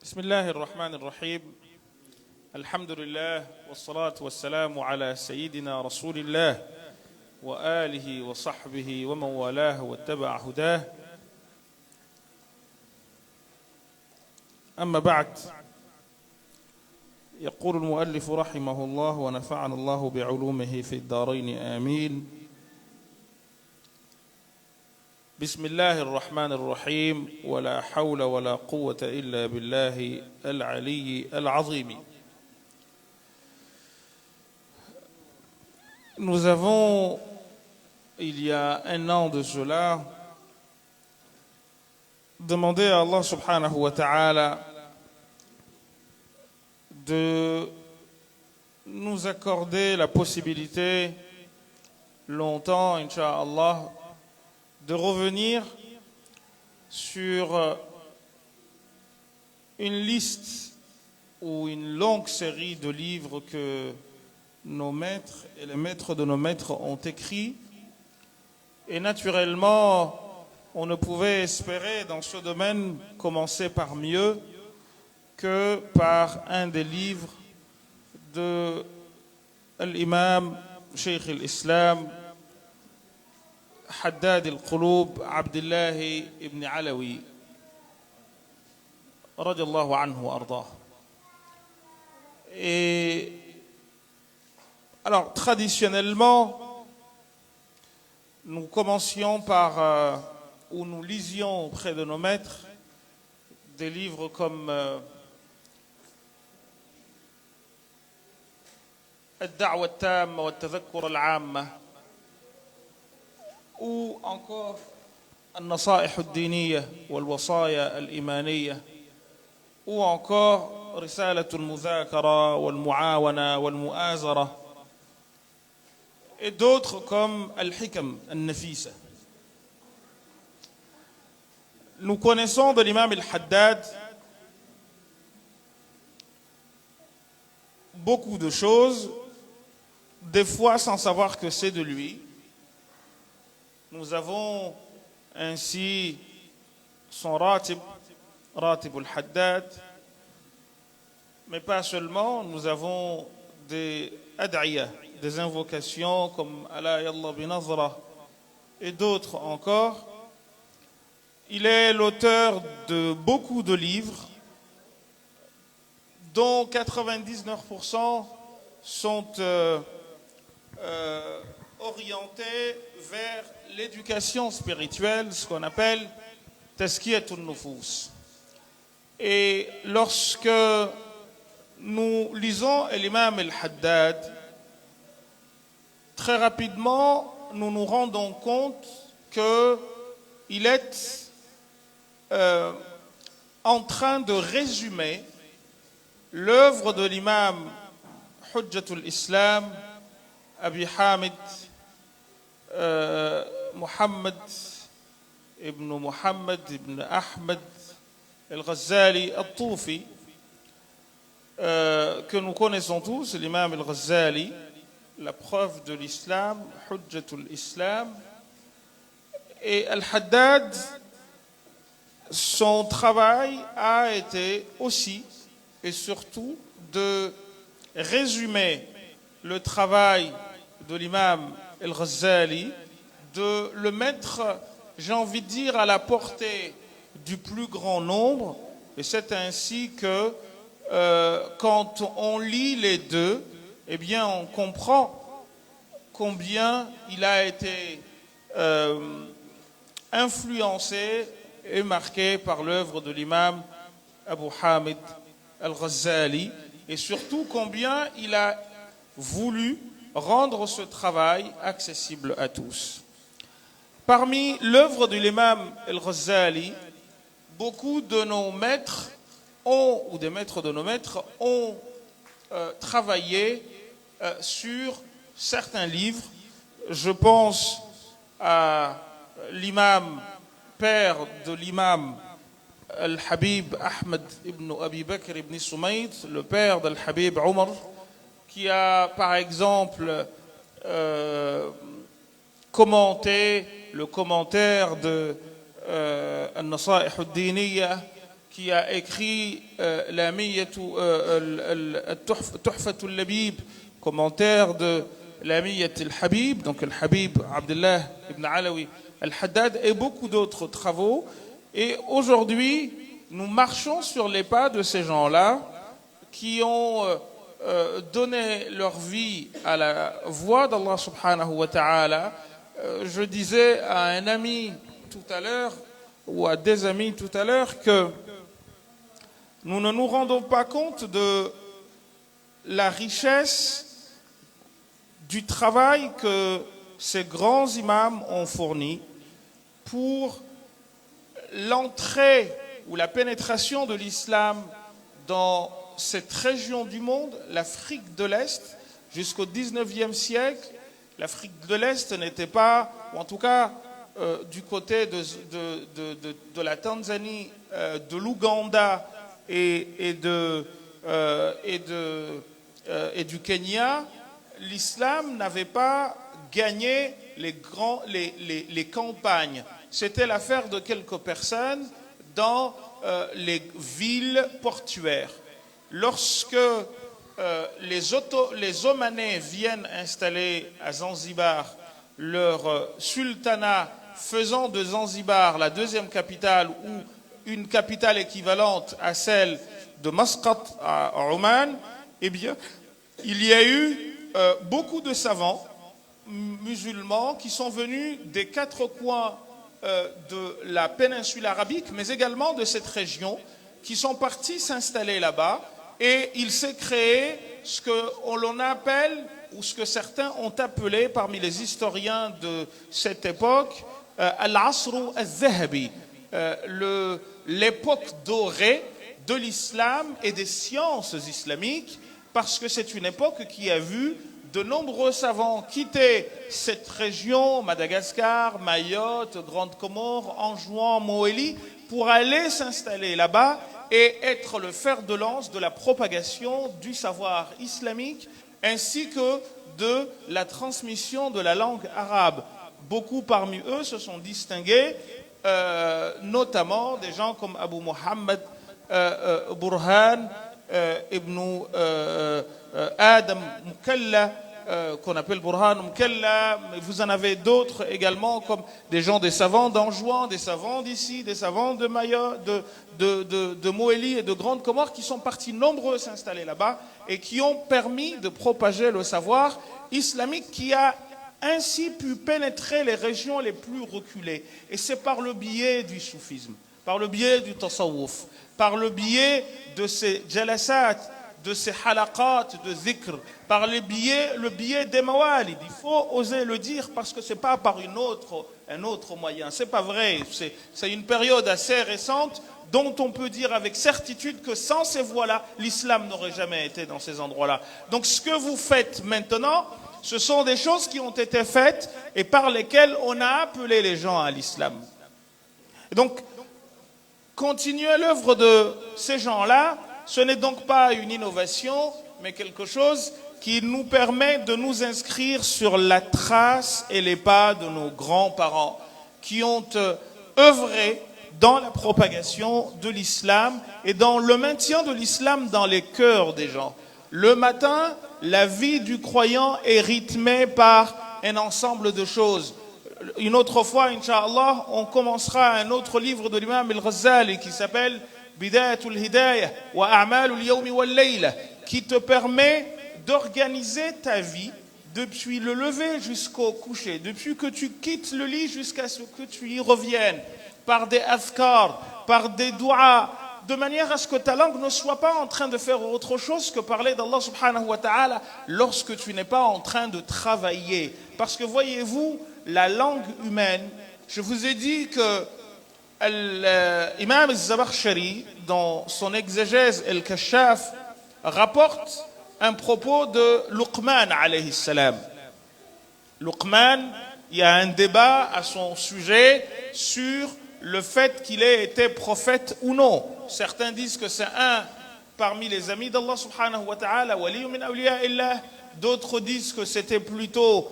بسم الله الرحمن الرحيم الحمد لله والصلاة والسلام على سيدنا رسول الله وآله وصحبه ومن والاه واتبع هداه أما بعد يقول المؤلف رحمه الله ونفعنا الله بعلومه في الدارين آمين بسم الله الرحمن الرحيم ولا حول ولا قوة إلا بالله العلي العظيم. Nous avons, il y a un an de cela, demandé à Allah subhanahu wa ta'ala de nous accorder la possibilité longtemps, incha'Allah, de revenir sur une liste ou une longue série de livres que nos maîtres et les maîtres de nos maîtres ont écrits. Et naturellement, on ne pouvait espérer dans ce domaine commencer par mieux que par un des livres de l'imam Cheikh al-Islam Haddad al-Qulub Abdullah ibn Alawi radiyallahu anhu wa ardah. Et alors traditionnellement nous commencions par ou nous lisions auprès de nos maîtres des livres comme الدعوة التامة والتذكر العامة ou encore النصائح الدينية والوصايا الإيمانية ou encore رسالة المذاكرة والمعاونة والمؤازرة et d'autres comme الحكم النفيسة. Nous connaissons de l'imam al-Haddad beaucoup de choses, des fois sans savoir que c'est de lui. Nous avons ainsi son Ratib al-Haddad, mais pas seulement, nous avons des ad'iyah, des invocations comme Ala Yallah binazra et d'autres encore. Il est l'auteur de beaucoup de livres dont 99% sont orientés vers l'éducation spirituelle, ce qu'on appelle Tazkiyatun Nufus. Et lorsque nous lisons l'imam al-Haddad, très rapidement, nous nous rendons compte qu'il est en train de résumer l'œuvre de l'imam Hujjatul Islam Abi Hamid Muhammad ibn Ahmed al-Ghazali al-Toufi, que nous connaissons tous, l'imam al-Ghazali, la preuve de l'islam, Hujjatul Islam. Et al-Haddad, son travail a été aussi et surtout de résumer le travail de l'imam al-Ghazali, de le mettre, j'ai envie de dire, à la portée du plus grand nombre. Et c'est ainsi que quand on lit les deux, eh bien on comprend combien il a été influencé et marqué par l'œuvre de l'imam Abu Hamid al-Ghazali, et surtout combien il a voulu rendre ce travail accessible à tous. Parmi l'œuvre de l'imam al-Ghazali, beaucoup de nos maîtres ont, ou des maîtres de nos maîtres, ont travaillé sur certains livres. Je pense à l'imam, père de l'imam Al-Habib Ahmed ibn Abi Bakr ibn Sumayd, le père d'Al-Habib Omar, qui a par exemple commenté le commentaire de An-Nasa'ih ad-Diniyya qui a écrit la Tuhfatul Labib, commentaire de la Miyat al-Habib, donc al-Habib Abdullah ibn Alawi al-Haddad, et beaucoup d'autres travaux. Et aujourd'hui, nous marchons sur les pas de ces gens-là qui ont donné leur vie à la voie d'Allah subhanahu wa ta'ala. Je disais à un ami tout à l'heure, ou à des amis tout à l'heure, que nous ne nous rendons pas compte de la richesse du travail que ces grands imams ont fourni pour l'entrée ou la pénétration de l'islam dans cette région du monde, l'Afrique de l'Est. Jusqu'au 19e siècle, l'Afrique de l'Est n'était pas, ou en tout cas du côté de la Tanzanie, de l'Ouganda et du Kenya, l'islam n'avait pas gagné les campagnes. C'était l'affaire de quelques personnes dans les villes portuaires. Lorsque les Omanais viennent installer à Zanzibar leur sultanat, faisant de Zanzibar la deuxième capitale ou une capitale équivalente à celle de Masqat à Oman, eh bien, il y a eu beaucoup de savants musulmans qui sont venus des quatre coins de la péninsule arabique, mais également de cette région, qui sont partis s'installer là-bas, et il s'est créé ce que l'on appelle, ou ce que certains ont appelé parmi les historiens de cette époque, al-Asru al-Zahabi, l'époque dorée de l'islam et des sciences islamiques, parce que c'est une époque qui a vu de nombreux savants quitter cette région, Madagascar, Mayotte, Grande Comore, Anjouan, Moélie, pour aller s'installer là-bas et être le fer de lance de la propagation du savoir islamique ainsi que de la transmission de la langue arabe. Beaucoup parmi eux se sont distingués, notamment des gens comme Abu Muhammad Burhan ibn Adam Mukalla, qu'on appelle Burhan Mukalla, mais vous en avez d'autres également, comme des gens, des savants d'Anjouan, des savants d'ici, des savants de Mayotte, de Moélie et de Grande Comore, qui sont partis nombreux s'installer là-bas et qui ont permis de propager le savoir islamique qui a ainsi pu pénétrer les régions les plus reculées. Et c'est par le biais du soufisme, par le biais du tasawwuf, par le biais de ces jalasat, de ces halaqat de zikr, par le biais des mawalid. Il faut oser le dire parce que ce n'est pas par un autre moyen. Ce n'est pas vrai. C'est une période assez récente dont on peut dire avec certitude que sans ces voies-là, l'islam n'aurait jamais été dans ces endroits-là. Donc ce que vous faites maintenant, ce sont des choses qui ont été faites et par lesquelles on a appelé les gens à l'islam. Donc, continuer l'œuvre de ces gens-là, ce n'est donc pas une innovation, mais quelque chose qui nous permet de nous inscrire sur la trace et les pas de nos grands-parents qui ont œuvré dans la propagation de l'islam et dans le maintien de l'islam dans les cœurs des gens. Le matin, la vie du croyant est rythmée par un ensemble de choses. Une autre fois, Inch'Allah, on commencera un autre livre de l'imam al-Ghazali qui s'appelle Bidayatul Hidayah wa A'malul Yawmi wal Layla, qui te permet d'organiser ta vie depuis le lever jusqu'au coucher, depuis que tu quittes le lit jusqu'à ce que tu y reviennes, par des azkar, par des du'as, de manière à ce que ta langue ne soit pas en train de faire autre chose que parler d'Allah subhanahu wa ta'ala lorsque tu n'es pas en train de travailler. Parce que voyez-vous, la langue humaine, je vous ai dit que l'imam al-Zabakhshari, dans son exégèse al-Kashaf, rapporte un propos de Luqman alayhi salam. Luqman, il y a un débat à son sujet sur le fait qu'il ait été prophète ou non. Certains disent que c'est un parmi les amis d'Allah subhanahu wa ta'ala, wali min awliya illah. D'autres disent que c'était plutôt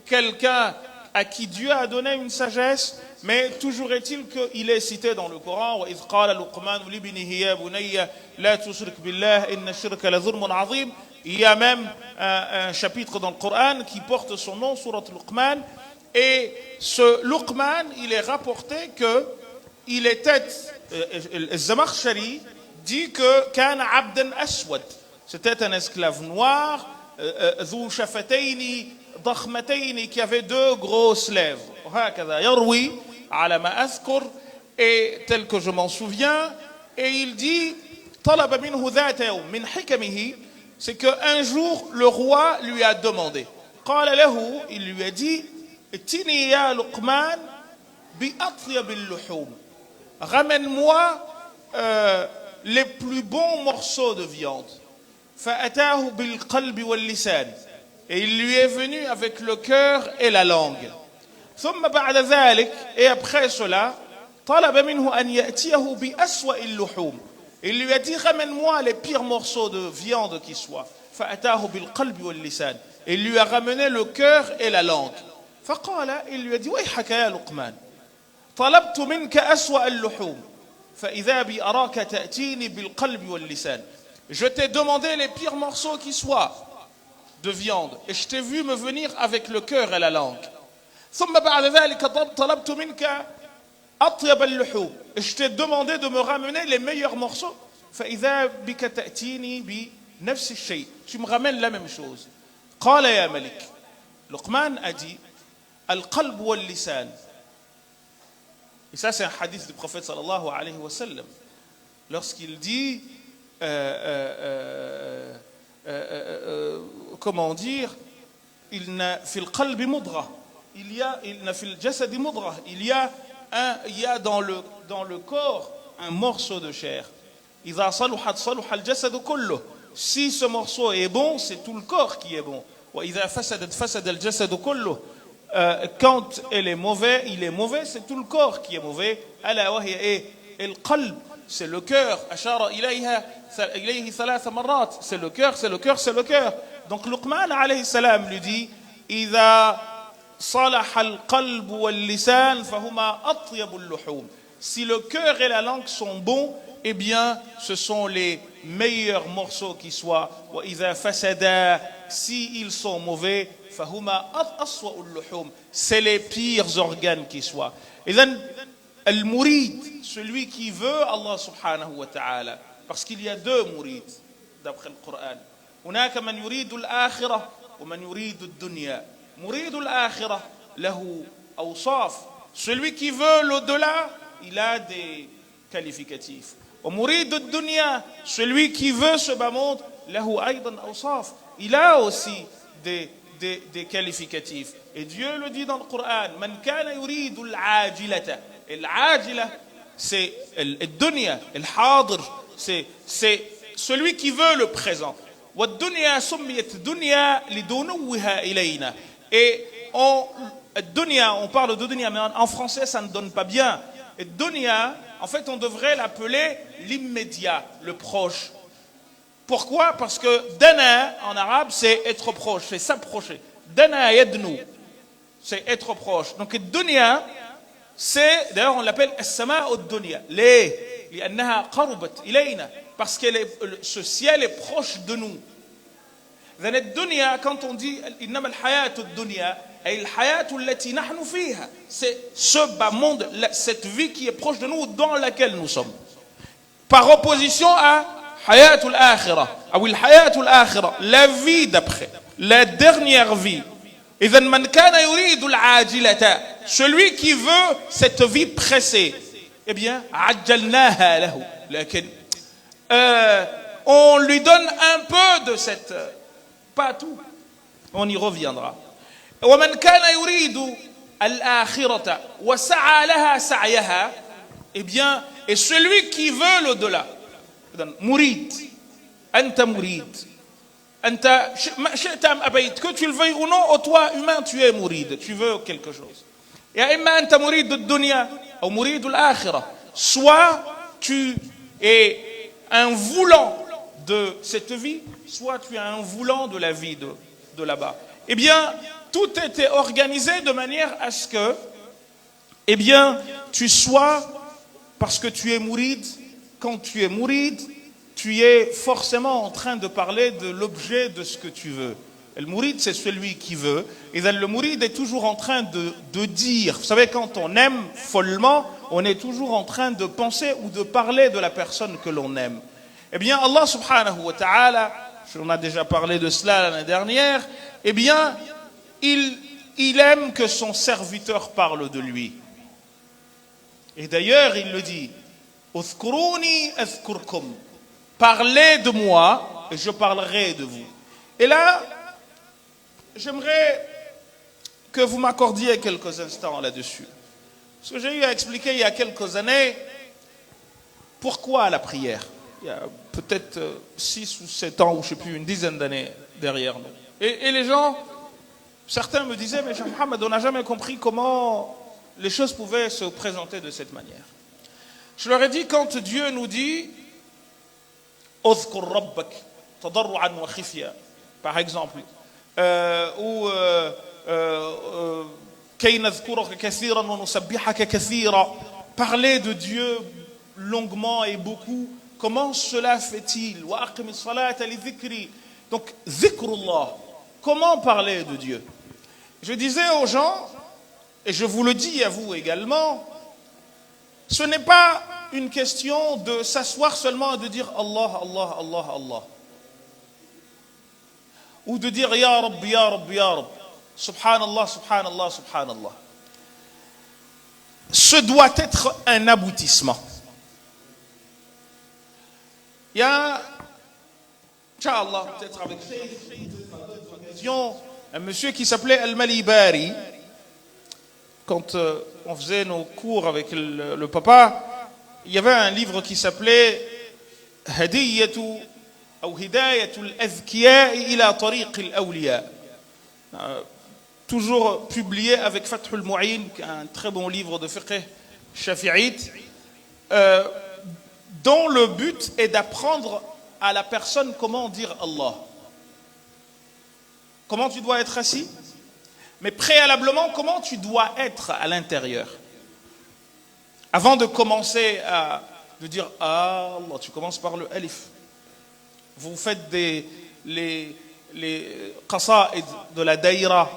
quelqu'un à qui Dieu a donné une sagesse. Mais toujours est-il qu'il est cité dans le Coran وَإِذْ قَالَ لُقْمَانُ لِابْنِهِ يَا بُنَيَّ لَا تُشْرِكْ بِاللَّهِ إِنَّ الشِّرْكَ لَظُلْمٌ عَظِيمٌ. Il y a même un chapitre dans le Coran qui porte son nom, Surat Luqman. Et ce Luqman, il est rapporté qu'il était, Zamakhshari dit que كان عبدا أسود. C'était un esclave noir, ذو شفتين ضخمتين, qui avait deux grosses lèvres. وهكذا يروي على ما أذكر, et tel que je m'en souviens. Et il dit طلب منه ذات يوم من حكمه, c'est qu'un jour le roi lui a demandé, قال له, il lui a dit, ائتني يا لقمان بأطيب اللحوم, ramène-moi les plus bons morceaux de viande. فأتاه بالقلب واللسان, et il lui est venu avec le cœur et la langue. ثم بعد ذلك, et après cela, طلب منه أن يأتيه بأسوأ اللحوم, il lui a dit ramène-moi les pires morceaux de viande qui soient. فأتاه بالقلب واللسان, et il lui a ramené le cœur et la langue. فقال, il lui a dit ويحك يا لقمان طلبت منك أسوأ اللحوم فإذا بي أراك تأتيني بالقلب واللسان. Je t'ai demandé les pires morceaux qui soient de viande, et je t'ai vu me venir avec le cœur et la langue. ثم بعد ذلك طلبت منك أطيب اللحوم, et je t'ai demandé de me ramener les meilleurs morceaux. فإذا بك تأتيني بنفس الشيء, tu me ramènes la même chose. قال يا ملك, Luqman a dit القلب واللسان. Et ça, c'est un hadith du prophète sallallahu alayhi wa sallam. Lorsqu'il dit, comment dire, il n'a fil qalbi mudra, il n'a fil jasadi mudra, il y a dans le corps un morceau de chair. إذا صلحت صلح الجسد كله. Si ce morceau est bon, c'est tout le corps qui est bon. وإذا فسدت فسد الجسد كله. Quand il est mauvais, c'est tout le corps qui est mauvais. ألا وهي إيه؟ القلب, c'est le cœur. أشار إليه ثلاث مرات. C'est le cœur, c'est le cœur, c'est le cœur. Donc Luqman alayhi salam lui dit إذا صلح القلب واللسان فهما أطيب اللحوم. Si le cœur et la langue sont bons, eh bien, ce sont les meilleurs morceaux qui soient. وإذا فسدا, si ils sont mauvais, فهما أسوأ اللحوم, c'est les pires organes qui soient. إذن المريد, celui qui veut Allah subhanahu wa ta'ala, parce qu'il y a deux mourides d'après le Coran. هناك من يريد الآخرة ومن يريد الدنيا. مريد الآخرة له أوصاف. Celui qui veut l'au-delà, il a des qualificatifs. ومريد الدنيا, celui qui veut ce bas monde, له أيضا أوصاف, il a aussi des qualificatifs. Et Dieu le dit dans le Coran, من كان يريد العاجلة. العاجلة, c'est الدنيا, الحاضر, c'est celui qui veut le présent. والدنيا سميت دنيا لدنوها إلينا. Et الدنيا, on parle de dunya, mais en français ça ne donne pas bien. Et dunya, en fait, on devrait l'appeler l'immédiat, le proche. Pourquoi? Parce que dana en arabe, c'est être proche, c'est s'approcher. Dana yadnu, c'est être proche. Donc dunya, c'est, d'ailleurs on l'appelle as-sama ad-dunya. لأنها قربت إلينا, parce que ce ciel est proche de nous. Then ad-dunya, quand on dit إنما الحياة الدنيا, أي الحياة التي نحن فيها, c'est ce bas monde, cette vie qui est proche de nous, dans laquelle nous sommes. Par opposition à حياة الآخرة, أو الحياة الآخرة, la vie d'après, la dernière vie. إذن من كان يريد العاجلة, celui qui veut cette vie pressée, eh bien عجلناها له, لكن on lui donne un peu de cette, pas tout, on y reviendra. ومن كان يريد الآخرة وسعى لها سعيها, eh bien, et celui qui veut l'au-delà, مريد, أنت مريد, أنت شئت أم أبيت, que tu le veuilles ou non, toi humain tu es مريد, tu veux quelque chose. يا إما أنت مريد الدنيا أو مريد الآخرة, soit tu es un voulant de cette vie, soit tu es un voulant de la vie de là-bas. Eh bien, tout était organisé de manière à ce que, eh bien, tu sois, parce que tu es mouride, quand tu es mouride, tu es forcément en train de parler de l'objet de ce que tu veux. Le mouride, c'est celui qui veut. Et le mouride est toujours en train de dire. Vous savez, quand on aime follement, on est toujours en train de penser ou de parler de la personne que l'on aime. Eh bien, Allah subhanahu wa ta'ala, on a déjà parlé de cela l'année dernière, eh bien, il aime que son serviteur parle de lui. Et d'ailleurs, il le dit, Uzkuruni azkurkum. Parlez de moi et je parlerai de vous. Et là, j'aimerais que vous m'accordiez quelques instants là-dessus. Parce que j'ai eu à expliquer il y a quelques années pourquoi la prière. Il y a peut-être 6 ou 7 ans, ou je ne sais plus, une dizaine d'années derrière nous. Et les gens, certains me disaient, mais Cheikh Mohammed, on n'a jamais compris comment les choses pouvaient se présenter de cette manière. Je leur ai dit, quand Dieu nous dit, Uzkur rabbak, tadarru'an wa khifya, par exemple, ou Kay nadhkuraka kathiran wa nusabbihaka kathira, parler de Dieu longuement et beaucoup. Comment cela fait-il? Wa aqimis salata li dhikri. Donc, dhikrullah. Comment parler de Dieu? Je disais aux gens, et je vous le dis à vous également, ce n'est pas une question de s'asseoir seulement et de dire Allah, Allah, Allah, Allah. Ou de dire Ya Rabbi, Ya Rabbi, Ya Rabbi. Subhanallah, Subhanallah, Subhanallah. Ce doit être un aboutissement. Il y a, Inch'Allah, peut-être avec un monsieur qui s'appelait Al-Malibari. Quand on faisait nos cours avec le papa, il y avait un livre qui s'appelait Hadiyatu ou Hidayatul Azkiya ila Tariq al-Awliya. Toujours publié avec Fathul Mu'in, un très bon livre de fiqh shafi'ite, dont le but est d'apprendre à la personne comment dire Allah. Comment tu dois être assis, mais préalablement, comment tu dois être à l'intérieur. Avant de commencer de dire Allah, tu commences par le alif. Vous faites les qasa'id de la daïra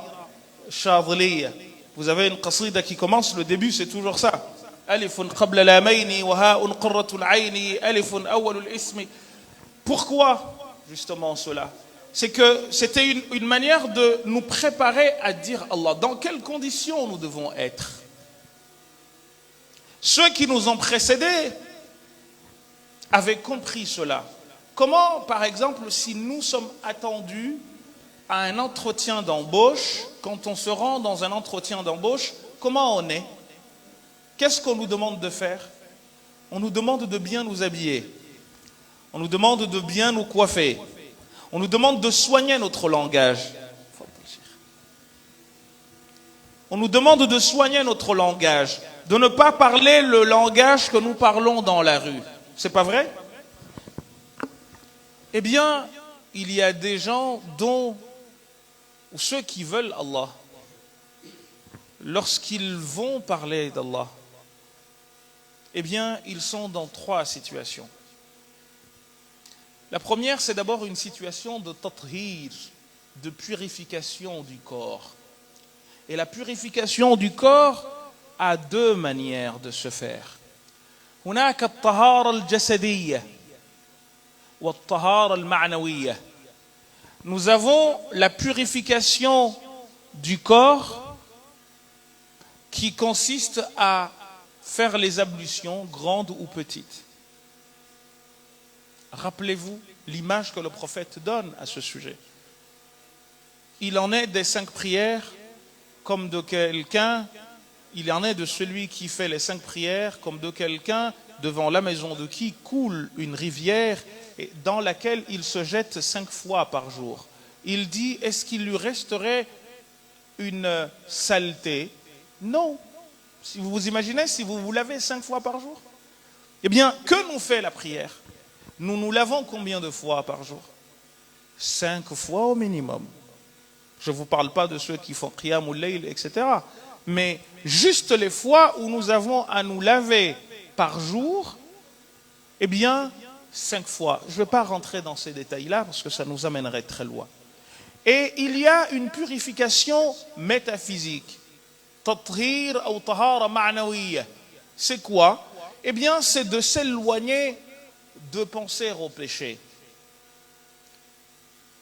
Shadhliya. Vous avez une qasida qui commence, le début c'est toujours ça. Alifun qabla lamayni wa ha'un qurratul ayni, alifun awwalul ismi. Pourquoi justement cela? C'est que c'était une manière de nous préparer à dire Allah. Dans quelles conditions nous devons être? Ceux qui nous ont précédés avaient compris cela. Comment, par exemple, si nous sommes attendus à un entretien d'embauche, quand on se rend dans un entretien d'embauche, comment on est? Qu'est-ce qu'on nous demande de faire? On nous demande de bien nous habiller. On nous demande de bien nous coiffer. On nous demande de soigner notre langage. On nous demande de soigner notre langage, de ne pas parler le langage que nous parlons dans la rue. C'est pas vrai? Eh bien, il y a des gens ou ceux qui veulent Allah, lorsqu'ils vont parler d'Allah, eh bien, ils sont dans 3 situations. La première, c'est d'abord une situation de tathir, de purification du corps. Et la purification du corps a 2 manières de se faire. هناك الطهارة الجسدية والطهارة المعنوية. Nous avons la purification du corps qui consiste à faire les ablutions, grandes ou petites. Rappelez-vous l'image que le prophète donne à ce sujet. Il en est des 5 prières comme de quelqu'un, il en est de celui qui fait les 5 prières comme de quelqu'un devant la maison de qui coule une rivière dans laquelle il se jette 5 fois par jour. Il dit, est-ce qu'il lui resterait une saleté? Non. Si vous vous imaginez, si vous vous lavez 5 fois par jour, eh bien, que nous fait la prière? Nous nous lavons combien de fois par jour? 5 fois au minimum. Je ne vous parle pas de ceux qui font qiyamul layl, etc. Mais juste les fois où nous avons à nous laver par jour, eh bien, 5 fois. Je ne vais pas rentrer dans ces détails-là parce que ça nous amènerait très loin. Et il y a une purification métaphysique. Tathir ou tahara ma'nawiyya. C'est quoi? Eh bien, c'est de s'éloigner de penser au péché.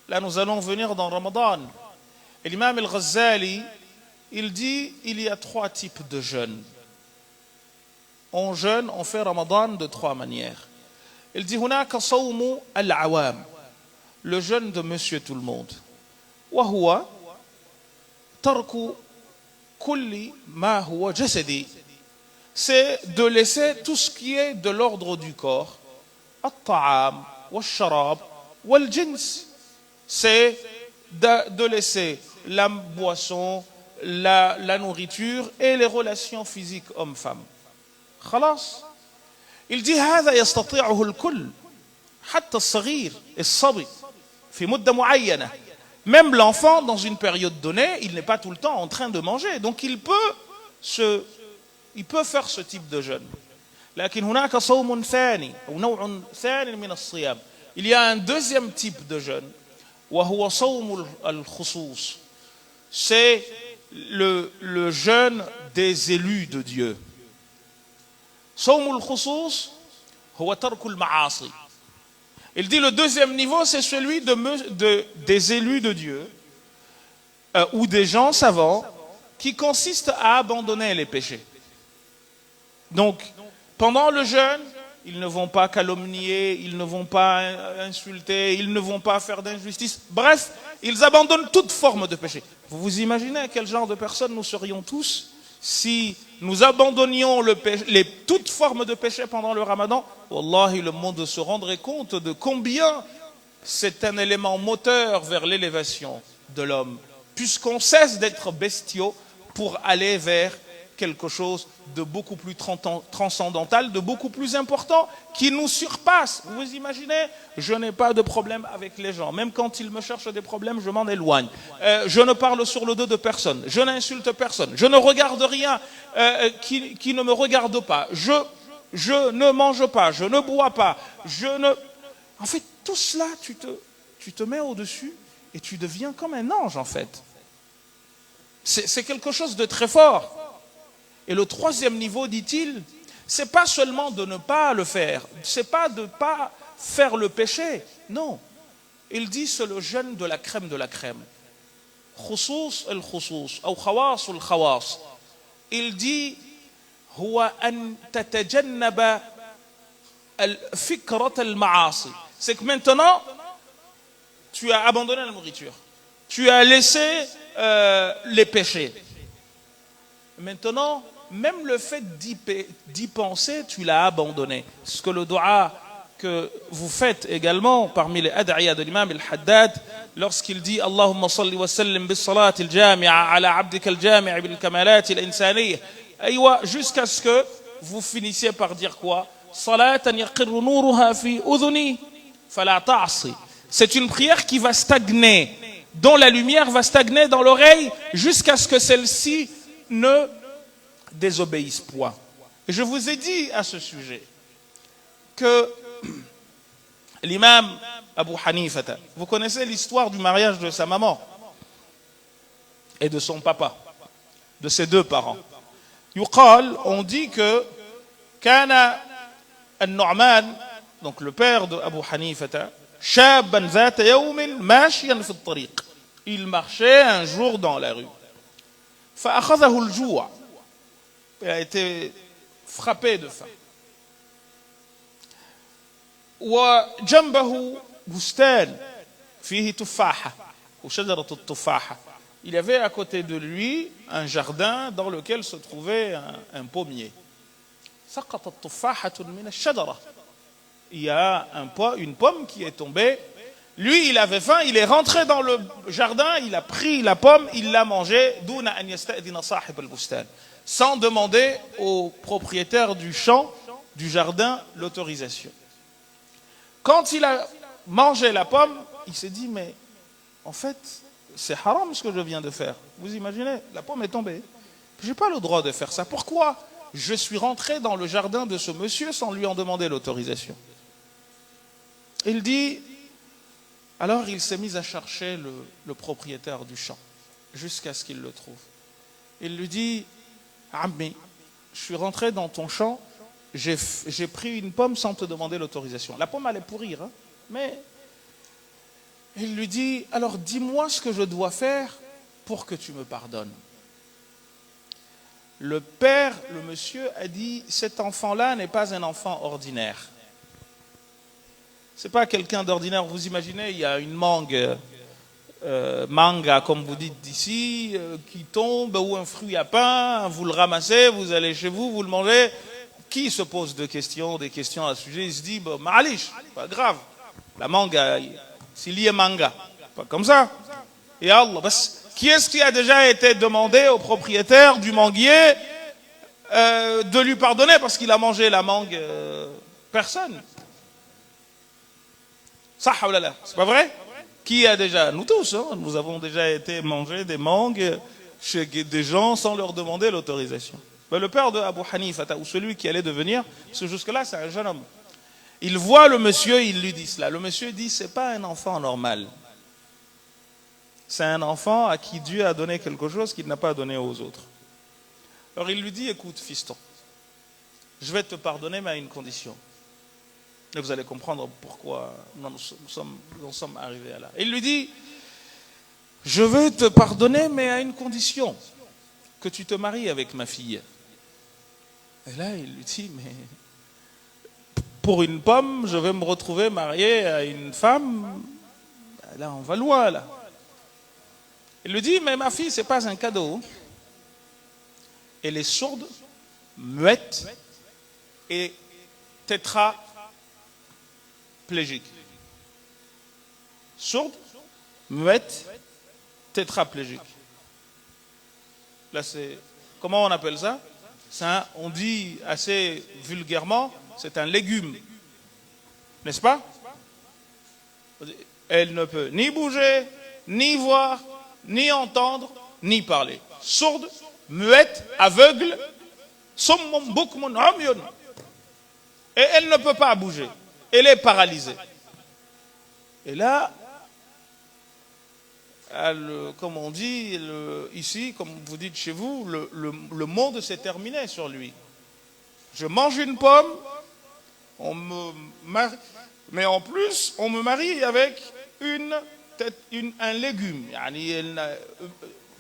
Là, nous allons venir dans Ramadan. Et l'imam al-Ghazali, il dit, il y a 3 types de jeûnes. On jeûne, on fait Ramadan de 3 manières. Il dit, hunaka sawmu al-awam, le jeûne de monsieur tout le monde. Wa huwa tarku kulli ma huwa jasadi. C'est de laisser tout ce qui est de l'ordre du corps. At-ta'am, wal-sharab, wal-jins. C'est de laisser la boisson, la nourriture et les relations physiques hommes-femmes. خلاص. Il dit هذا يستطيعه الكل حتى الصغير الصبي في مدة معينة. Même l'enfant dans une période donnée, il n'est pas tout le temps en train de manger, donc il peut faire ce type de jeûne. لكن هناك صوم ثاني أو نوع ثاني من الصيام. Il y a un deuxième type de jeûne وهو صوم الخصوص. C'est le jeûne des élus de Dieu. صوم الخصوص هو ترك المعاصي. Il dit le deuxième niveau, c'est celui des élus de Dieu ou des gens savants qui consiste à abandonner les péchés. Donc, pendant le jeûne, ils ne vont pas calomnier, ils ne vont pas insulter, ils ne vont pas faire d'injustice. Bref, ils abandonnent toute forme de péché. Vous vous imaginez quel genre de personnes nous serions tous si nous abandonnions toute forme de péché pendant le Ramadan? Wallahi, le monde se rendrait compte de combien c'est un élément moteur vers l'élévation de l'homme, puisqu'on cesse d'être bestiaux pour aller vers quelque chose de beaucoup plus transcendantal, de beaucoup plus important, qui nous surpasse. Vous vous imaginez? Je n'ai pas de problème avec les gens. Même quand ils me cherchent des problèmes, je m'en éloigne. Je ne parle sur le dos de personne. Je n'insulte personne. Je ne regarde rien qui ne me regarde pas. Je ne mange pas. Je ne bois pas. En fait, tout cela, tu te mets au-dessus et tu deviens comme un ange, en fait. C'est quelque chose de très fort. Et le troisième niveau, dit-il, c'est pas seulement de ne pas le faire, c'est pas de ne pas faire le péché, non. Il dit c'est le jeûne de la crème de la crème. Khusous al-khusous, ou khawas al-khawas. Il dit huwa an tatajannaba al-fikrat al-ma'asi. C'est que maintenant, tu as abandonné la nourriture, tu as laissé les péchés. Maintenant, même le fait d'y penser, tu l'as abandonné. Ce que le dua que vous faites également parmi les ad'iyas de l'imam al-Haddad, lorsqu'il dit Allahumma salli wa sallim bis salat al-jami'a ala abdika al-jami'a bil kamalat al-insaniyya, jusqu'à ce que vous finissiez par dire quoi? Salatan yaqirru nuruha fi udhuni fala ta'si. C'est une prière qui va stagner, dont la lumière va stagner dans l'oreille jusqu'à ce que celle-ci ne désobéissent point. Et je vous ai dit à ce sujet que l'imam Abu Hanifa, vous connaissez l'histoire du mariage de sa maman et de son papa, de ses deux parents. Yuqal, on dit que Kana al-Nu'man, donc le père de Abu Hanifa, shaban zata yawmin mashiyan fi at-tariq. Il marchait un jour dans la rue. فأخذه الجوع. Il a été frappé de faim. وجنبه بستان فيه تفاحة وشجرة التفاحة. Il y avait à côté de lui un jardin dans lequel se trouvait un pommier. سقطت تفاحة من الشجرة. Il y a une pomme qui est tombée. Lui, il avait faim, il est rentré dans le jardin, il a pris la pomme, il l'a mangée, sans demander au propriétaire du champ, du jardin, l'autorisation. Quand il a mangé la pomme, il s'est dit, mais en fait, c'est haram ce que je viens de faire. Vous imaginez, la pomme est tombée. Je n'ai pas le droit de faire ça. Pourquoi je suis rentré dans le jardin de ce monsieur sans lui en demander l'autorisation? Il dit, alors il s'est mis à chercher le propriétaire du champ, jusqu'à ce qu'il le trouve. Il lui dit, Ammi, je suis rentré dans ton champ, j'ai pris une pomme sans te demander l'autorisation. La pomme allait pourrir, hein, mais il lui dit, alors dis-moi ce que je dois faire pour que tu me pardonnes. Le père, le monsieur, a dit, cet enfant-là n'est pas un enfant ordinaire. Ce n'est pas quelqu'un d'ordinaire. Vous imaginez, il y a une mangue, manga, comme vous dites d'ici, qui tombe, ou un fruit à pain, vous le ramassez, vous allez chez vous, vous le mangez. Qui se pose des questions à ce sujet? Il se dit, bon, malish, pas grave. La manga, c'est lié manga. Pas comme ça. Et Allah, qui est-ce qui a déjà été demandé au propriétaire du manguier de lui pardonner parce qu'il a mangé la mangue? Personne. Ça, c'est pas vrai? Qui a déjà? Nous tous, hein, nous avons déjà été manger des mangues chez des gens sans leur demander l'autorisation. Mais le père de Abu Hanifa, ou celui qui allait devenir, parce que jusque-là, c'est un jeune homme. Il voit le monsieur, il lui dit cela. Le monsieur dit, c'est pas un enfant normal. C'est un enfant à qui Dieu a donné quelque chose qu'il n'a pas donné aux autres. Alors il lui dit, écoute, fiston, je vais te pardonner, mais à une condition. Et vous allez comprendre pourquoi nous sommes arrivés à là. Il lui dit, je vais te pardonner, mais à une condition, que tu te maries avec ma fille. Et là, il lui dit, mais pour une pomme, je vais me retrouver marié à une femme. Là, on va loin, là. Il lui dit, mais ma fille, ce n'est pas un cadeau. Elle est sourde, muette et tétraplégique. Sourde, muette, tétraplégique. Là, c'est... Comment on appelle ça? On dit assez vulgairement, c'est un légume. N'est-ce pas? Elle ne peut ni bouger, ni voir, ni entendre, ni parler. Sourde, muette, aveugle, et elle ne peut pas bouger. Elle est paralysée. Et là, comme on dit ici, comme vous dites chez vous, le monde s'est terminé sur lui. Je mange une pomme, mais en plus, on me marie avec un légume.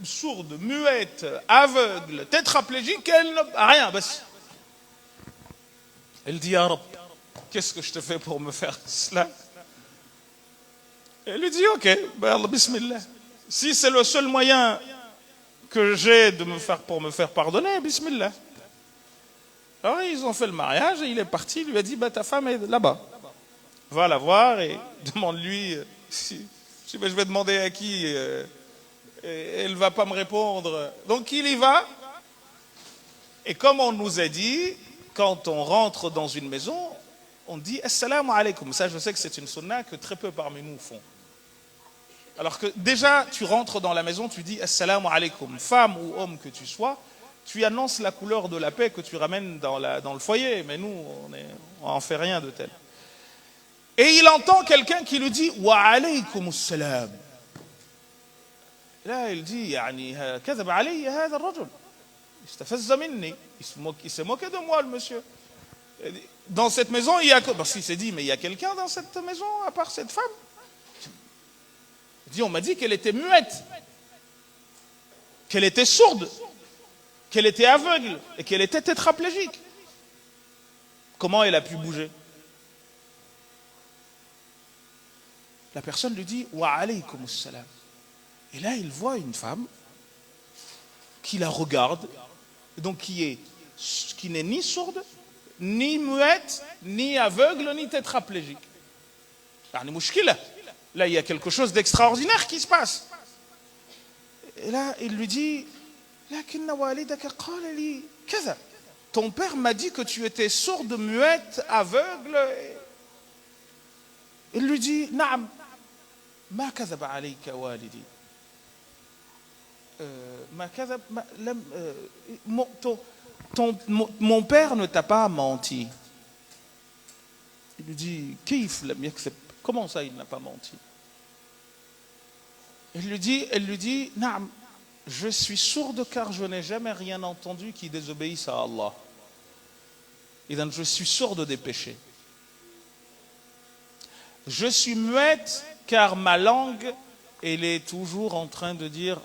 Sourde, muette, aveugle, tétraplégique, elle n'a rien. Elle dit, Ya Rab, qu'est-ce que je te fais pour me faire cela? Elle lui dit, ok, Allah, bismillah. Si c'est le seul moyen que j'ai pour me faire pardonner, bismillah. Alors ils ont fait le mariage et il est parti, il lui a dit, ta femme est là-bas. Va la voir et demande-lui, je vais demander à qui, elle ne va pas me répondre. Donc il y va, et comme on nous a dit, quand on rentre dans une maison, on dit Assalamu alaikum. Ça, je sais que c'est une sunna que très peu parmi nous font. Alors que déjà, tu rentres dans la maison, tu dis Assalamu alaikum. Femme ou homme que tu sois, tu annonces la couleur de la paix que tu ramènes dans le foyer. Mais nous, on n'en fait rien de tel. Et il entend quelqu'un qui lui dit Wa alaykum assalam. Là, il dit كذب علي هذا الرجل. استفز مني. Il s'est moqué de moi, le monsieur. Dans cette maison, il y a... Parce qu'il s'est dit, mais il y a quelqu'un dans cette maison à part cette femme? Il dit, on m'a dit qu'elle était muette, qu'elle était sourde, qu'elle était aveugle et qu'elle était tétraplégique. Comment elle a pu bouger? La personne lui dit, wa alaykum assalam. Et là, il voit une femme qui la regarde, donc qui n'est ni sourde, ni muette, ni aveugle, ni tétraplégique. Là, il y a quelque chose d'extraordinaire qui se passe. Et là, il lui dit, ton père m'a dit que tu étais sourde, muette, aveugle. Il lui dit, Naam, ma kadhaba alayka walidi. Mon père ne t'a pas menti. Il lui dit, comment ça il n'a pas menti? Elle lui dit, Naam, je suis sourde car je n'ai jamais rien entendu qui désobéisse à Allah. Et donc je suis sourde des péchés. Je suis muette car ma langue, elle est toujours en train de dire,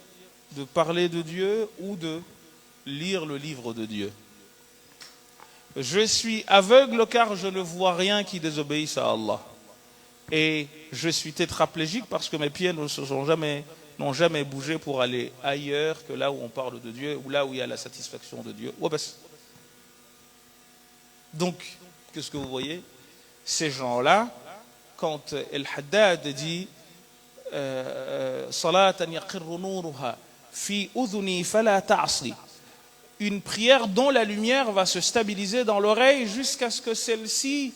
de parler de Dieu ou de lire le livre de Dieu. Je suis aveugle car je ne vois rien qui désobéisse à Allah. Et je suis tétraplégique parce que mes pieds n'ont jamais bougé pour aller ailleurs que là où on parle de Dieu ou là où il y a la satisfaction de Dieu. Donc, qu'est-ce que vous voyez? Ces gens-là, quand El-Haddad dit Salatan yaqirru nuruha fi udhuni fala ta'si, une prière dont la lumière va se stabiliser dans l'oreille jusqu'à ce que celle-ci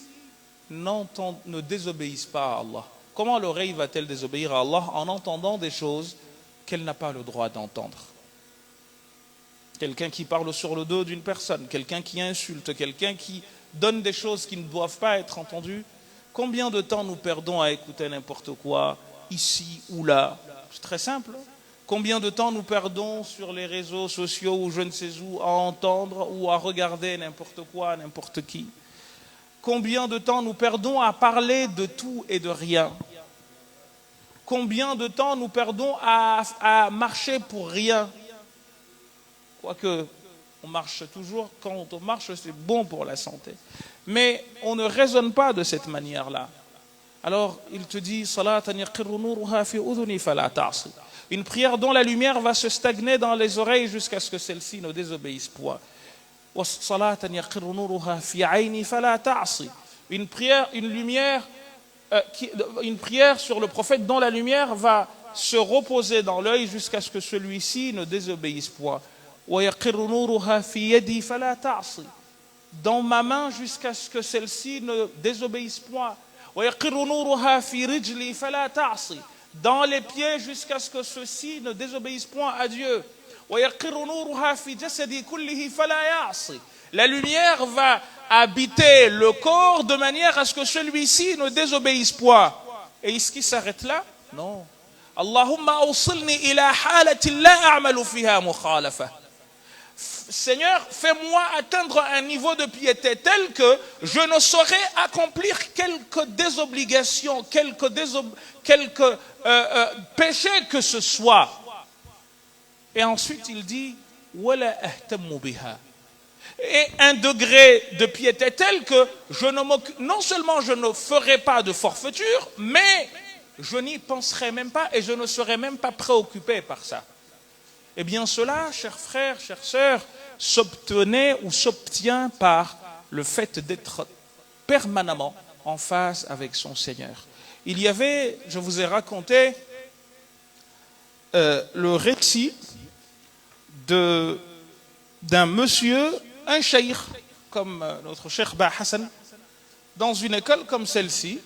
ne désobéisse pas à Allah. Comment l'oreille va-t-elle désobéir à Allah? En entendant des choses qu'elle n'a pas le droit d'entendre. Quelqu'un qui parle sur le dos d'une personne, quelqu'un qui insulte, quelqu'un qui donne des choses qui ne doivent pas être entendues. Combien de temps nous perdons à écouter n'importe quoi, ici ou là? C'est très simple. Combien de temps nous perdons sur les réseaux sociaux ou je ne sais où à entendre ou à regarder n'importe quoi, n'importe qui? Combien de temps nous perdons à parler de tout et de rien? Combien de temps nous perdons à marcher pour rien? Quoique, on marche toujours, quand on marche, c'est bon pour la santé. Mais on ne raisonne pas de cette manière-là. Alors, il te dit, Salatan yaqirru nuruha fi udhuni fala ta'si. Une prière dont la lumière va se stagner dans les oreilles jusqu'à ce que celle-ci ne désobéisse point. Une prière sur le prophète dont la lumière va se reposer dans l'œil jusqu'à ce que celui-ci ne désobéisse point. Dans ma main jusqu'à ce que celle-ci ne désobéisse point. Dans les pieds jusqu'à ce que ceux-ci ne désobéissent point à Dieu. La lumière va habiter le corps de manière à ce que celui-ci ne désobéisse point. Et est-ce qu'il s'arrête là? Non. Allahumma awsilni ila halatin la a'malu fiha mukhalafa. Seigneur, fais-moi atteindre un niveau de piété tel que je ne saurais accomplir quelques désobligations, quelques péchés que ce soit. Et ensuite il dit wala ahtammu biha. Et un degré de piété tel que non seulement je ne ferai pas de forfaiture, mais je n'y penserai même pas et je ne serai même pas préoccupé par ça. Eh bien cela, chers frères, chères sœurs, s'obtenait ou s'obtient par le fait d'être permanemment en phase avec son Seigneur. Il y avait, je vous ai raconté le récit d'un monsieur, un cheikh, comme notre cheikh Ba Hassan, dans une école comme celle-ci,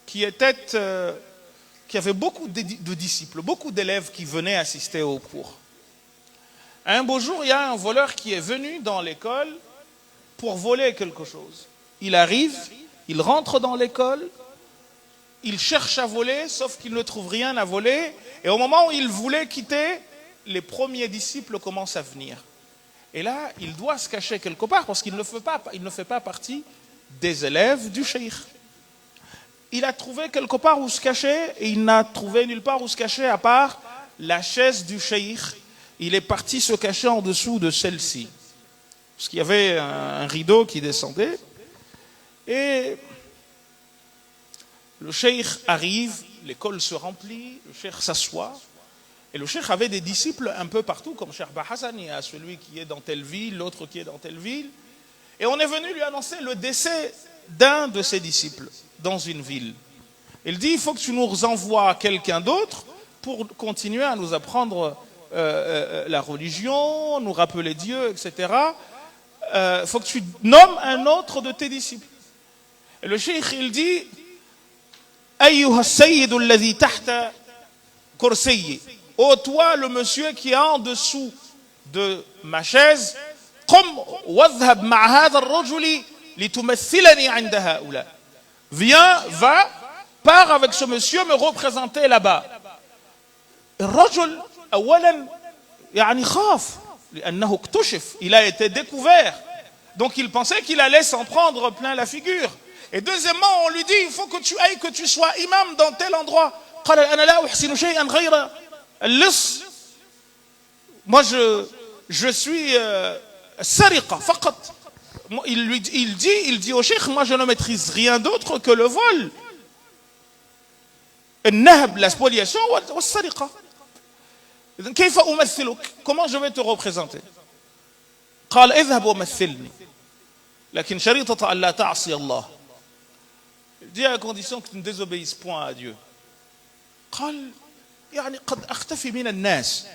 qui avait beaucoup de disciples, beaucoup d'élèves qui venaient assister aux cours. Un beau jour, il y a un voleur qui est venu dans l'école pour voler quelque chose. Il arrive, il rentre dans l'école, il cherche à voler, sauf qu'il ne trouve rien à voler. Et au moment où il voulait quitter, les premiers disciples commencent à venir. Et là, il doit se cacher quelque part parce qu'il ne fait pas partie des élèves du cheikh. Il a trouvé quelque part où se cacher et il n'a trouvé nulle part où se cacher à part la chaise du cheikh. Il est parti se cacher en dessous de celle-ci. Parce qu'il y avait un rideau qui descendait. Et le cheikh arrive, l'école se remplit, le cheikh s'assoit. Et le cheikh avait des disciples un peu partout, comme Cheikh Ba Hassan, il y a celui qui est dans telle ville, l'autre qui est dans telle ville. Et on est venu lui annoncer le décès d'un de ses disciples dans une ville. Il dit, il faut que tu nous envoies quelqu'un d'autre pour continuer à nous apprendre la religion, nous rappeler Dieu, etc. Il faut que tu nommes un autre de tes disciples. Et le cheikh, il dit, Ayyuha sayyidu alladhi tahta kursiyi, ô toi le monsieur qui est en dessous de ma chaise, قم واذهب مع هذا الرجل لتمثلني عند هؤلاء. Viens, va, pars avec ce monsieur me représenter là-bas. الرجل أولا يعني خاف لأنه اكتشف, il a été découvert. Donc il pensait qu'il allait s'en prendre plein la figure. Et deuxièmement, on lui dit, il faut que tu ailles, que tu sois imam dans tel endroit. قال أنا لا أحسن شيئا غير اللص. Moi je suis sariqa faqat. Il dit au cheikh, moi je ne maîtrise rien d'autre que le vol. النهب, la spoliation والسرقة. كيف أمثلك? Comment je vais te représenter? قال اذهب ومثلني لكن شريطة ألا تعصي الله. Il dit à condition que tu ne désobéisses point à Dieu. قال يعني قد أختفي من الناس.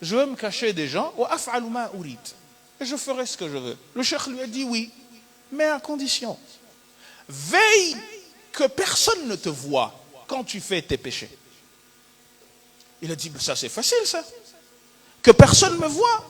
Je vais me cacher des gens وأفعل ما أريد. Et je ferai ce que je veux. Le cheikh lui a dit oui, mais à condition. Veille que personne ne te voie quand tu fais tes péchés. Il a dit, mais ça c'est facile ça. Que personne me voie.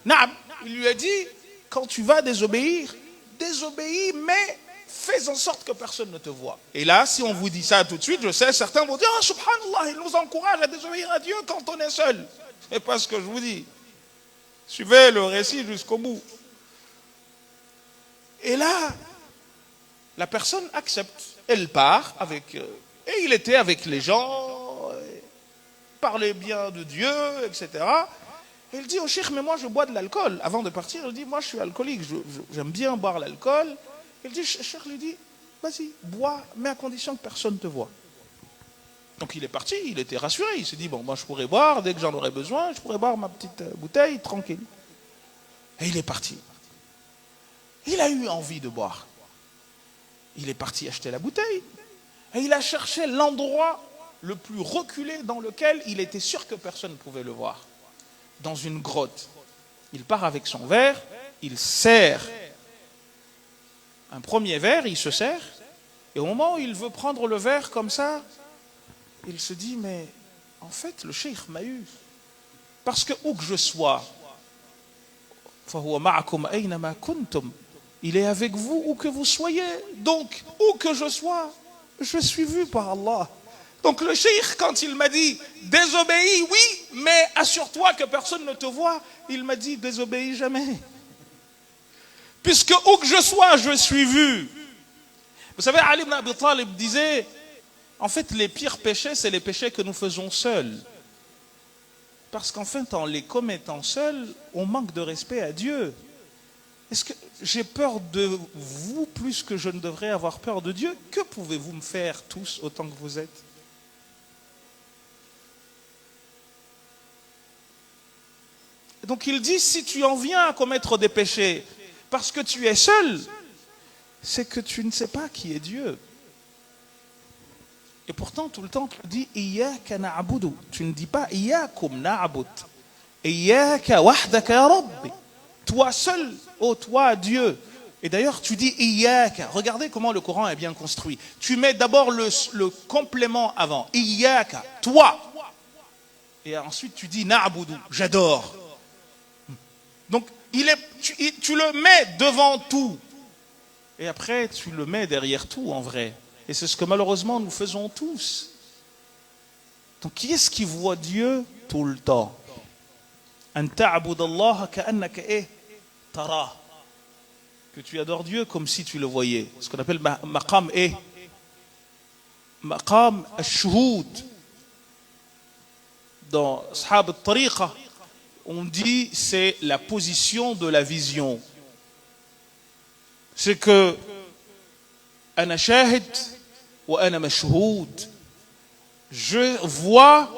Naam. Il lui a dit, quand tu vas désobéir, désobéis, mais fais en sorte que personne ne te voie. Et là, si on vous dit ça tout de suite, je sais, certains vont dire, ah, subhanallah, il nous encourage à désobéir à Dieu quand on est seul. C'est pas ce que je vous dis. Suivez le récit jusqu'au bout. Et là, la personne accepte. Elle part avec... et il était avec les gens, parlait bien de Dieu, etc. Et il dit au cheikh, mais moi je bois de l'alcool. Avant de partir, il dit, moi je suis alcoolique, j'aime bien boire l'alcool. Il dit, le cheikh lui dit, vas-y, bois, mais à condition que personne ne te voie. Donc il est parti, il était rassuré, il s'est dit, bon, moi je pourrais boire, dès que j'en aurais besoin, je pourrais boire ma petite bouteille, tranquille. Et il est parti. Il a eu envie de boire. Il est parti acheter la bouteille. Et il a cherché l'endroit le plus reculé dans lequel il était sûr que personne ne pouvait le voir. Dans une grotte. Il part avec son verre, il sert un premier verre, il se sert, et au moment où il veut prendre le verre comme ça, il se dit, mais en fait, le cheikh m'a eu. Parce que où que je sois, il est avec vous où que vous soyez. Donc, où que je sois, je suis vu par Allah. Donc le cheikh, quand il m'a dit, désobéis, oui, mais assure-toi que personne ne te voit, il m'a dit, désobéis jamais. Puisque où que je sois, je suis vu. Vous savez, Ali ibn Abi Talib disait, en fait, les pires péchés, c'est les péchés que nous faisons seuls. Parce qu'en fait, en les commettant seuls, on manque de respect à Dieu. Est-ce que j'ai peur de vous plus que je ne devrais avoir peur de Dieu? Que pouvez-vous me faire tous autant que vous êtes? Donc il dit, si tu en viens à commettre des péchés parce que tu es seul, c'est que tu ne sais pas qui est Dieu. Et pourtant, tout le temps, tu dis Iyyaka na'budu. Tu ne dis pas Iyyakum na'bud. Iyyaka wahdaka ya Rabbi. Toi seul, oh toi Dieu. Et d'ailleurs, tu dis Iyyaka. Regardez comment le Coran est bien construit. Tu mets d'abord le complément avant. Iyyaka, toi. Et ensuite, tu dis na'budu, j'adore. Donc, tu le mets devant tout. Et après, tu le mets derrière tout en vrai. Et c'est ce que malheureusement nous faisons tous. Donc qui est-ce qui voit Dieu tout le temps? An ta'bud Allah ka'annaka tara. Que tu adores Dieu comme si tu le voyais. Ce qu'on appelle maqam maqam al-shuhud. Dans Ashab al-Tariqa, on dit c'est la position de la vision. C'est que ana shahid wa ana mashhoud. Je vois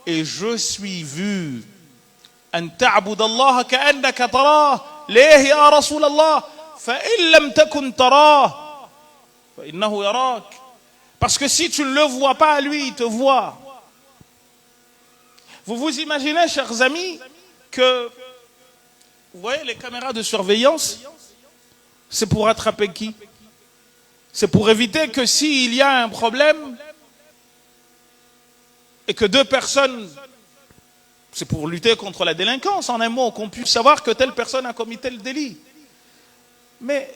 et je suis vu. An ta'bud Allah ka'annaka tarah. Lih ya Rasul Allah. Fa in lam takun tarah fa innahu yarak. Parce que si tu ne le vois pas, lui il te voit. Vous vous imaginez, chers amis, que vous voyez les caméras de surveillance, c'est pour attraper qui? C'est pour éviter que s'il y a un problème et que deux personnes C'est pour lutter contre la délinquance, en un mot, qu'on puisse savoir que telle personne a commis tel délit. Mais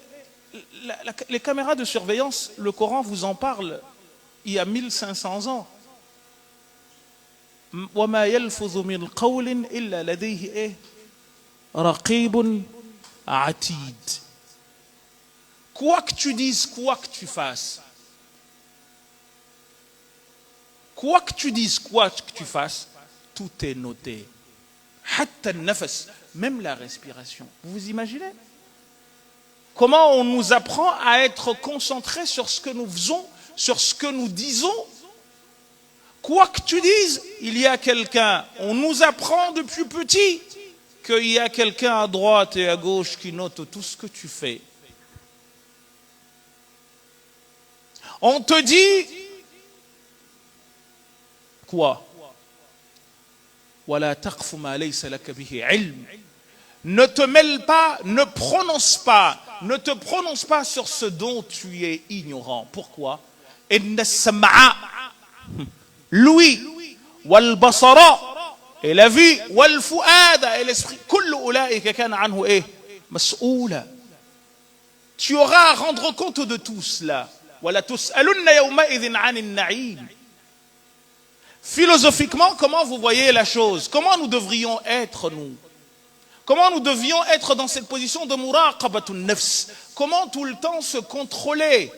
les caméras de surveillance, le Coran vous en parle il y a 1500 ans. وَمَا يَلْفُظُ مِنْ قَوْلٍ إِلَّا لَدَيْهِ رَقِيبٌ عَتِيدٌ. Quoi que tu dises, quoi que tu fasses, quoi que tu dises, quoi que tu fasses, tout est noté. حتى النفس, même la respiration. Vous vous imaginez? Comment on nous apprend à être concentrés sur ce que nous faisons, sur ce que nous disons? Quoi que tu dises, il y a quelqu'un. On nous apprend depuis petit qu'il y a quelqu'un à droite et à gauche qui note tout ce que tu fais. On te dit quoi? وَلَا تَقْفُ مَا لَيْسَ لَكَ بِهِ عِلْمٍ. Ne te mêle pas, ne te prononce pas sur ce dont tu es ignorant. Pourquoi? إِنَّ السَّمْعَ, l'ouïe, والبصر, et la vue, والفؤاد, et l'esprit, كل أولئك كان عنه إيه مسؤولا. Tu auras à rendre compte de tout cela. ولا تسألن يومئذ عن النعيم. Philosophiquement, comment vous voyez la chose? Comment nous devrions être, nous? Comment nous devions être dans cette position de muraqabatun nafs? Comment tout le temps se contrôler?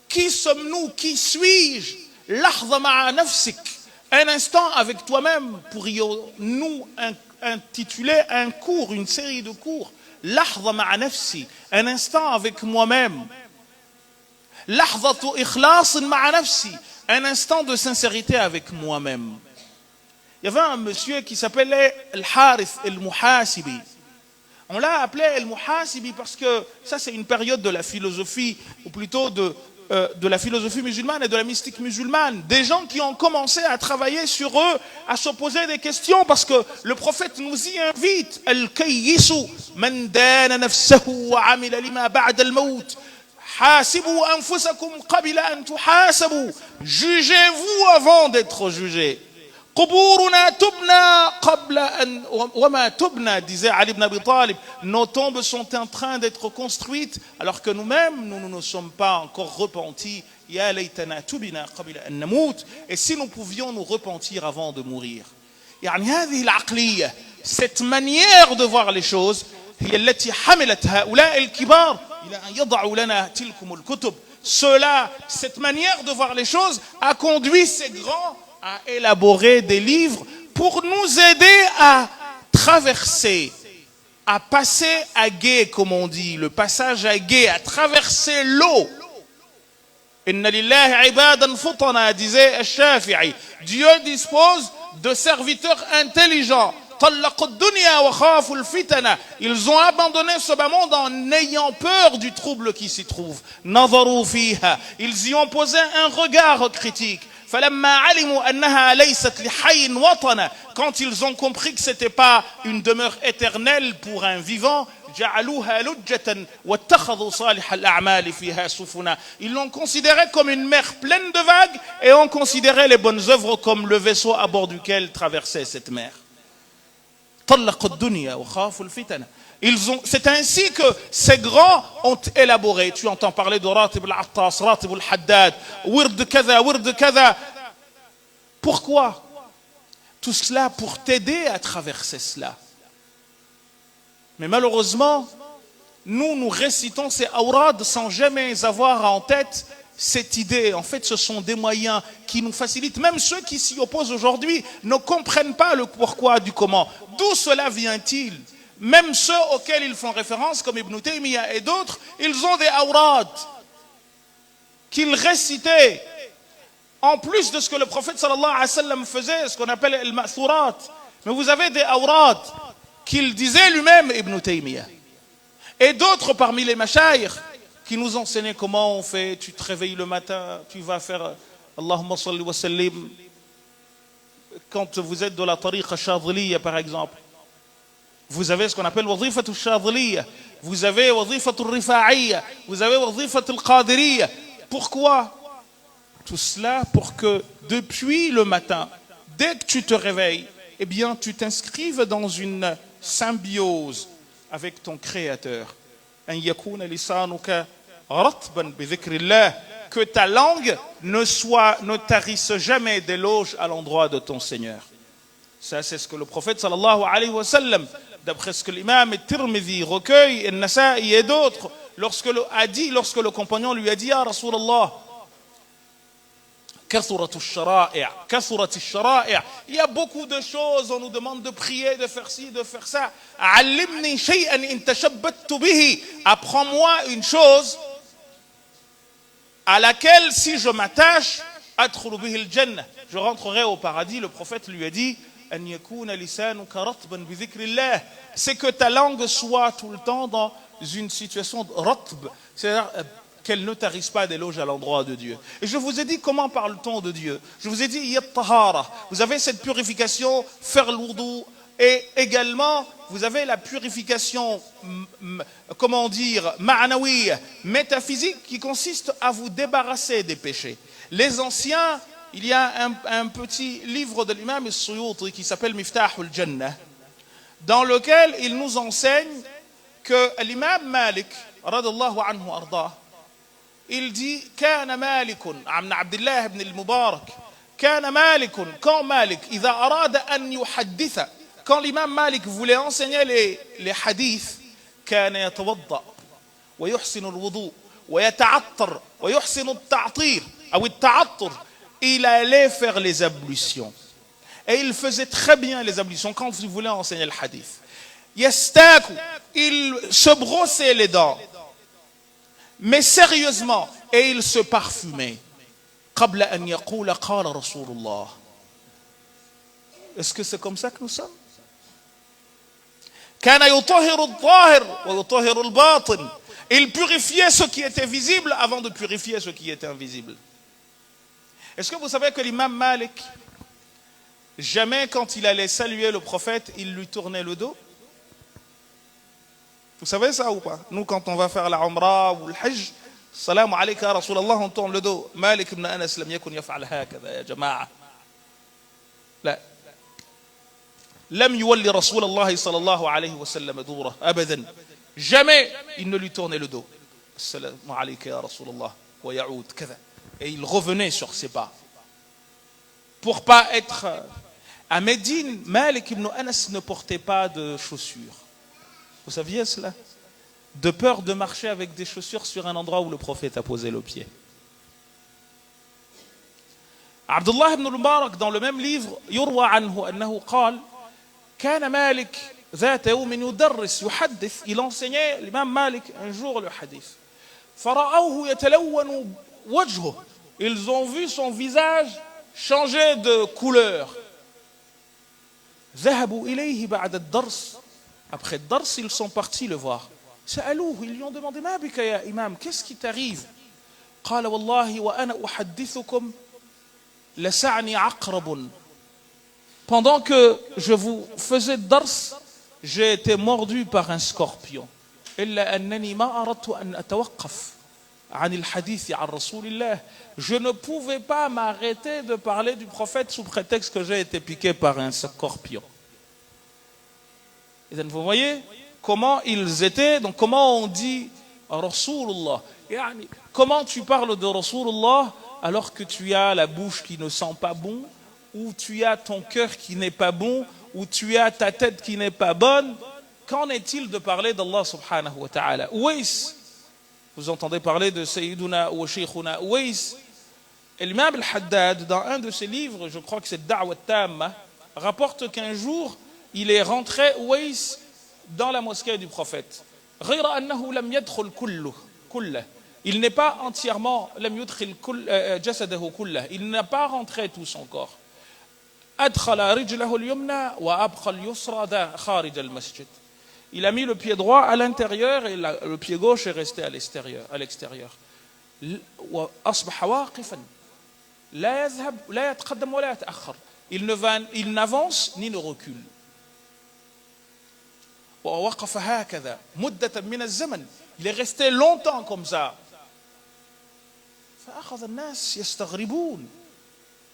Qui sommes-nous? Qui suis-je? Lahza ma'a nafsik. Un instant avec toi-même, pourrions-nous intituler un cours, une série de cours. Lahza ma'a nafsi. Un instant avec moi-même. Lahzatu ikhlas ma'a nafsi. Un instant de sincérité avec moi-même. Il y avait un monsieur qui s'appelait Al-Harith Al-Muhasibi. On l'a appelé Al-Muhasibi parce que ça c'est une période de la philosophie, ou plutôt de la philosophie musulmane et de la mystique musulmane. Des gens qui ont commencé à travailler sur eux, à se poser des questions, parce que le prophète nous y invite. Al-Kayyisu man dana nafsahu wa amila lima ba'da al-maut. Hasibu anfusakum qabla an tuhasabu. Jugez-vous avant d'être jugés. Quburuna tubna qabla an wama tubna, disait Ali ibn Abi Talib. Nos tombes sont en train d'être construites alors que nous-mêmes nous ne sommes pas encore repentis. Ya laytana tubina qabla an namut. Et si nous pouvions nous repentir avant de mourir. يعني هذه العقلية, cette manière de voir les choses, هي التي حملت هؤلاء الكبار إلى أن يضعوا لنا تلكم الكتب. Cela, cette manière de voir les choses a conduit ces grands à élaborer des livres pour nous aider à traverser, à passer à gué, comme on dit, le passage à gué, à traverser l'eau. Inna lillahi ibadan futana, disait Al-Shafi'i. Dieu dispose de serviteurs intelligents. Ils ont abandonné ce bas monde en ayant peur du trouble qui s'y trouve. Ils y ont posé un regard critique. Quand ils ont compris que ce n'était pas une demeure éternelle pour un vivant, ils l'ont considéré comme une mer pleine de vagues et ont considéré les bonnes œuvres comme le vaisseau à bord duquel traversait cette mer. C'est ainsi que ces grands ont élaboré. Tu entends parler de Ratib al-Attas, Ratib al-Haddad, Wird kaza, Wird kaza. Pourquoi? Tout cela pour t'aider à traverser cela. Mais malheureusement, nous récitons ces awrad sans jamais avoir en tête cette idée. En fait, ce sont des moyens qui nous facilitent. Même ceux qui s'y opposent aujourd'hui ne comprennent pas le pourquoi du comment. D'où cela vient-il? Même ceux auxquels ils font référence, comme Ibn Taymiyyah et d'autres, ils ont des awrad qu'ils récitaient. En plus de ce que le prophète sallallahu alayhi wa sallam faisait, ce qu'on appelle al-ma'thurat. Mais vous avez des awrad qu'il disait lui-même, Ibn Taymiyyah. Et d'autres parmi les mashayikh qui nous enseignaient comment on fait. Tu te réveilles le matin, tu vas faire Allahumma salli wa sallim. Quand vous êtes de la tariqa shadhiliya par exemple, vous avez ce qu'on appelle wazifat al-shadhiliya, vous avez wazifat al-rifa'iyya, vous avez wazifat al-qadiriyya. Pourquoi? Tout cela pour que depuis le matin, dès que tu te réveilles, eh bien, tu t'inscrives dans une symbiose avec ton Créateur. أن يكون لسانك رطبا بذكر الله, que ta langue ne tarisse jamais d'éloges à l'endroit de ton Seigneur. Ça, c'est ce que le prophète sallallahu alayhi wa sallam, d'après ce que l'imam Tirmidhi recueille, et Nasa'i et d'autres, lorsque le compagnon lui a dit, Ya Rasulallah, il y a beaucoup de choses, on nous demande de prier, de faire ci, de faire ça. Apprends-moi une chose à laquelle, si je m'attache, je rentrerai au paradis. Le prophète lui a dit, c'est que ta langue soit tout le temps dans une situation de ratb, c'est-à-dire qu'elle ne tarisse pas d'éloges à l'endroit de Dieu. Et je vous ai dit comment parle-t-on de Dieu. Je vous ai dit yat tahara. Vous avez cette purification, faire l'ourdou, et également vous avez la purification, comment dire, ma'nawi, métaphysique, qui consiste à vous débarrasser des péchés. Les anciens, il y a un petit livre de l'imam As-Suyuti qui s'appelle Miftahul Jannah, dans lequel il nous enseigne que l'imam Malik, radallahu anhu arda, il dit كان مالك عن عبد الله بن المبارك كان مالك quand Malik إذا أراد أن يحدث, quand l'imam Malik voulait enseigner les hadiths, كان يتوضأ ويحسن الوضوء ويتعطر ويحسن التعطير أو التعطر, il allait faire les ablutions et il faisait très bien les ablutions quand il voulait enseigner le hadith. يستاك, il se brossait les dents, mais sérieusement, et il se parfumait. قبل أن يقول قال رسول الله. Est-ce que c'est comme ça que nous sommes? كان يطهر الظاهر ويطهر الباطن. Il purifiait ce qui était visible avant de purifier ce qui était invisible. Est-ce que vous savez que l'imam Malik, jamais quand il allait saluer le prophète, il lui tournait le dos? Vous savez ça ou pas? Nous, quand on va faire la Umrah ou le Hajj, Salam alayka Rasulallah, on tourne le dos. Malik ibn Anas lam yakun yaf'al hakadha ya jama'a. لا لم يولي رسول الله صلى الله عليه وسلم دوره أبدا. Jamais il ne lui tournait le dos. Salam alayka ya Rasulallah wa ya'ud كذا. Et il revenait sur ses pas. Pour pas être... À Médine, Malik ibn Anas ne portait pas de chaussures. Vous saviez cela? De peur de marcher avec des chaussures sur un endroit où le prophète a posé le pied. Abdullah ibn al-Mubarak, dans le même livre, يروى عنه أنه قال كان مالك ذات يوم يدرس يحدث. Il enseignait, l'imam Malik, un jour le hadith. فرأوه يتلون وجهه. Ils ont vu son visage changer de couleur. ذهبوا إليه بعد الدرس. Après le dars, ils sont partis le voir. Ils lui ont demandé, Ma bika ya imam, qu'est-ce qui t'arrive? قال والله وأنا أحدثكم لسعني عقرب. Pendant que je vous faisais dars, j'ai été mordu par un scorpion. إلا أنني ما أردت أن أتوقف عن الحديث عن رسول الله. Je ne pouvais pas m'arrêter de parler du prophète sous prétexte que j'ai été piqué par un scorpion. Et vous voyez comment ils étaient, donc comment on dit Rasulullah. Comment tu parles de Rasulullah alors que tu as la bouche qui ne sent pas bon, ou tu as ton cœur qui n'est pas bon, ou tu as ta tête qui n'est pas bonne? Qu'en est-il de parler d'Allah subhanahu wa ta'ala? Ouais, vous entendez parler de Sayyiduna ou Shaykhuna Ouais. Et l'imam al-Haddad, dans un de ses livres, je crois que c'est Da'wa Tamma, rapporte qu'un jour, il est rentré Ouais dans la mosquée du prophète. غير أنه لم يدخل كله. Il n'est pas entièrement لم يدخل جسده كله. Il n'a pas rentré tout son corps. أدخل رجله اليمنى وأبقى اليسرى خارج المسجد. Il a mis le pied droit à l'intérieur et le pied gauche est resté à l'extérieur. وأصبح واقفا لا يذهب لا يتقدم ولا يتأخر. Il n'avance ni ne recule. ووقف هكذا مدة من الزمن. Il est resté longtemps comme ça. فأخذ الناس يستغربون.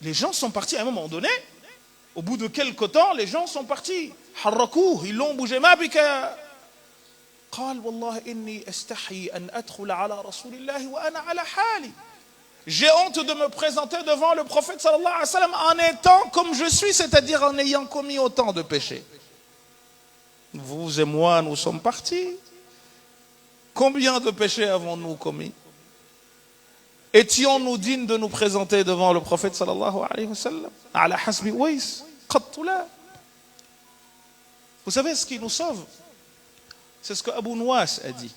Les gens sont partis à un moment donné. Au bout de quelque temps, les gens sont partis. حركوه, ils l'ont bougé. ما بك قال والله إني أستحي أن أدخل على رسول الله وأنا على حالي. J'ai honte de me présenter devant le prophète sallallahu alayhi wa sallam en étant comme je suis, c'est-à-dire en ayant commis autant de péchés. Vous et moi, nous sommes partis. Combien de péchés avons-nous commis? Étions-nous dignes de nous présenter devant le prophète sallallahu alayhi wa sallam? Ala hasbi Uwais, qattu la. Vous savez ce qui nous sauve? C'est ce que Abu Nuwas a dit.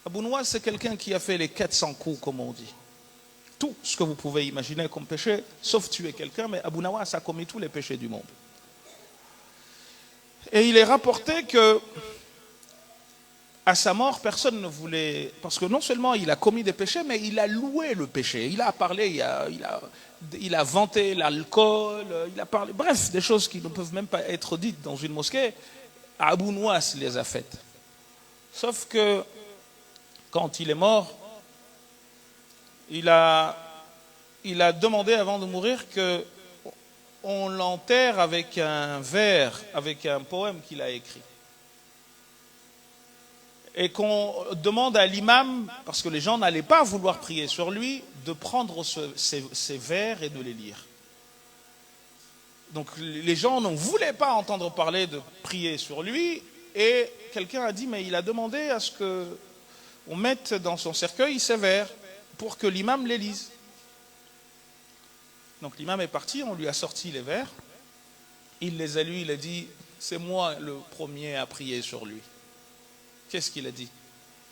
Abu Nuwas, c'est quelqu'un qui a fait les 400 coups, comme on dit. Tout ce que vous pouvez imaginer comme péché, sauf tuer quelqu'un, mais Abu Nuwas a commis tous les péchés du monde. Et il est rapporté que à sa mort, personne ne voulait... Parce que non seulement il a commis des péchés, mais il a loué le péché. Il a parlé, il a vanté l'alcool, il a parlé... Bref, des choses qui ne peuvent même pas être dites dans une mosquée. Abu Nuwas les a faites. Sauf que, quand il est mort, il a demandé avant de mourir qu'on l'enterre avec un vers, avec un poème qu'il a écrit. Et qu'on demande à l'imam, parce que les gens n'allaient pas vouloir prier sur lui, de prendre ces vers et de les lire. Donc les gens ne voulaient pas entendre parler de prier sur lui, et quelqu'un a dit, mais il a demandé à ce qu'on mette dans son cercueil ces vers pour que l'imam les lise. Donc l'imam est parti, on lui a sorti les vers, il les a lus, il a dit, c'est moi le premier à prier sur lui. Qu'est-ce qu'il a dit?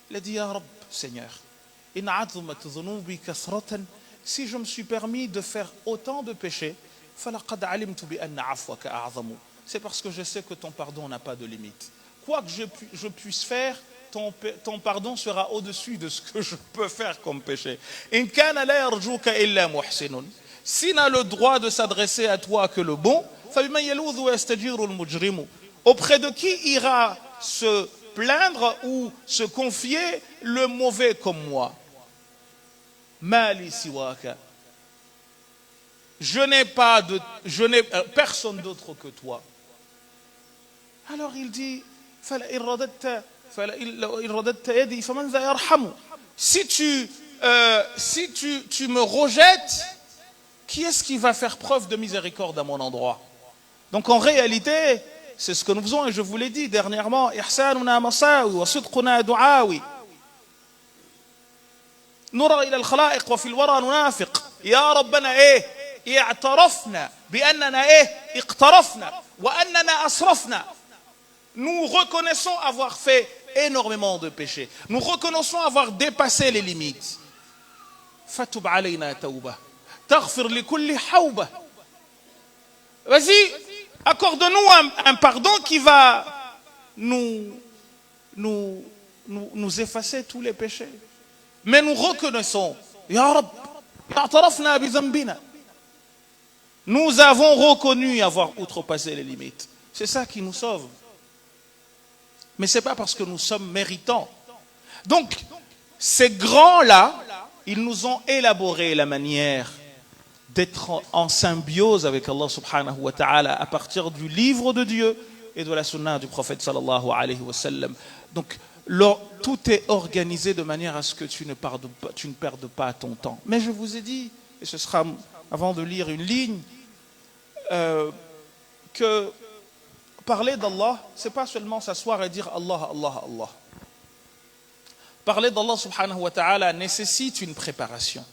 Il a dit, Ya Rab, Seigneur, si je me suis permis de faire autant de péchés, c'est parce que je sais que ton pardon n'a pas de limite. Quoi que je puisse faire, ton pardon sera au-dessus de ce que je peux faire comme péché. S'il n'a le droit de s'adresser à toi que le bon, auprès de qui ira se plaindre ou se confier le mauvais comme moi? Mali siwaka. Je n'ai personne d'autre que toi. Alors il dit, si tu me rejettes, qui est-ce qui va faire preuve de miséricorde à mon endroit? Donc en réalité, c'est ce que nous faisons, et je vous l'ai dit dernièrement, ihsanuna masawi wa sidquna du'awi. نرى إلى الخلائق وفي الورى ننافق يا ربنا اعترفنا بأننا اقترفنا وأننا أسرفنا. Nous reconnaissons avoir fait énormément de péchés. Nous reconnaissons avoir dépassé les limites. فتب علينا توبة تغفر لكل حوبة. Vas-y, accorde-nous un pardon qui va nous effacer tous les péchés. Mais nous reconnaissons, Ya Rab, nous avons reconnu avoir outrepassé les limites. C'est ça qui nous sauve. Mais ce n'est pas parce que nous sommes méritants. Donc, ces grands-là, ils nous ont élaboré la manière d'être en symbiose avec Allah subhanahu wa ta'ala à partir du livre de Dieu et de la sunna du prophète sallallahu alayhi wa sallam. Donc, tout est organisé de manière à ce que tu ne perdes pas ton temps. Mais je vous ai dit, et ce sera avant de lire une ligne, que parler d'Allah, ce n'est pas seulement s'asseoir et dire Allah, Allah, Allah. Parler d'Allah subhanahu wa ta'ala nécessite une préparation.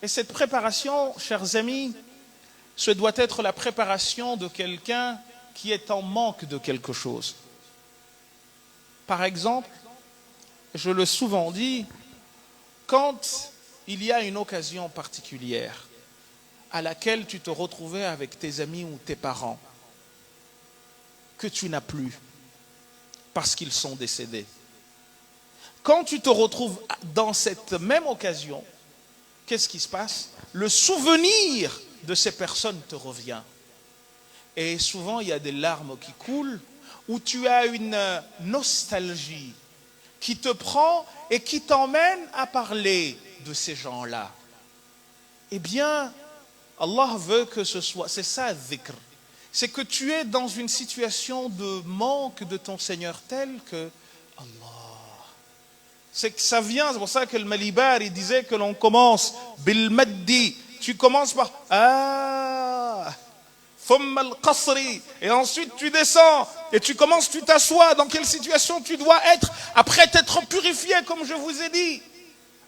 Et cette préparation, chers amis, ce doit être la préparation de quelqu'un qui est en manque de quelque chose. Par exemple, je l'ai souvent dit, quand il y a une occasion particulière à laquelle tu te retrouvais avec tes amis ou tes parents, que tu n'as plus parce qu'ils sont décédés. Quand tu te retrouves dans cette même occasion, qu'est-ce qui se passe? Le souvenir de ces personnes te revient. Et souvent, il y a des larmes qui coulent, où tu as une nostalgie qui te prend et qui t'emmène à parler de ces gens-là. Eh bien, Allah veut que ce soit, c'est ça dhikr. C'est que tu es dans une situation de manque de ton Seigneur tel que Allah. C'est que ça vient, c'est pour ça que le Malibar il disait que l'on commence bil maddi. Tu commences par ah, thumma al-qasri, et ensuite tu descends et tu commences, tu t'assois. Dans quelle situation tu dois être après t'être purifié, comme je vous ai dit.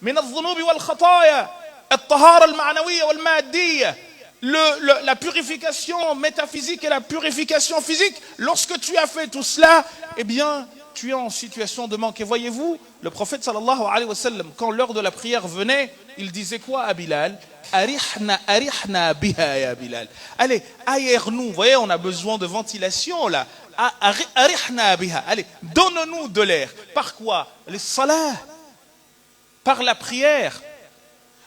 Min al-dhunubi wal-khataya, al-tahara al-ma'nawiyya wal-maddiyya. La purification métaphysique et la purification physique, lorsque tu as fait tout cela, eh bien, tu es en situation de manque. Et voyez-vous, le prophète sallallahu alayhi wa sallam, quand l'heure de la prière venait, il disait quoi à Bilal? Arihna biha ya Bilal. Allez, aère-nous. Vous voyez, on a besoin de ventilation là. Arihna biha. Allez, donne-nous de l'air. Par quoi? Les salat. Par la prière.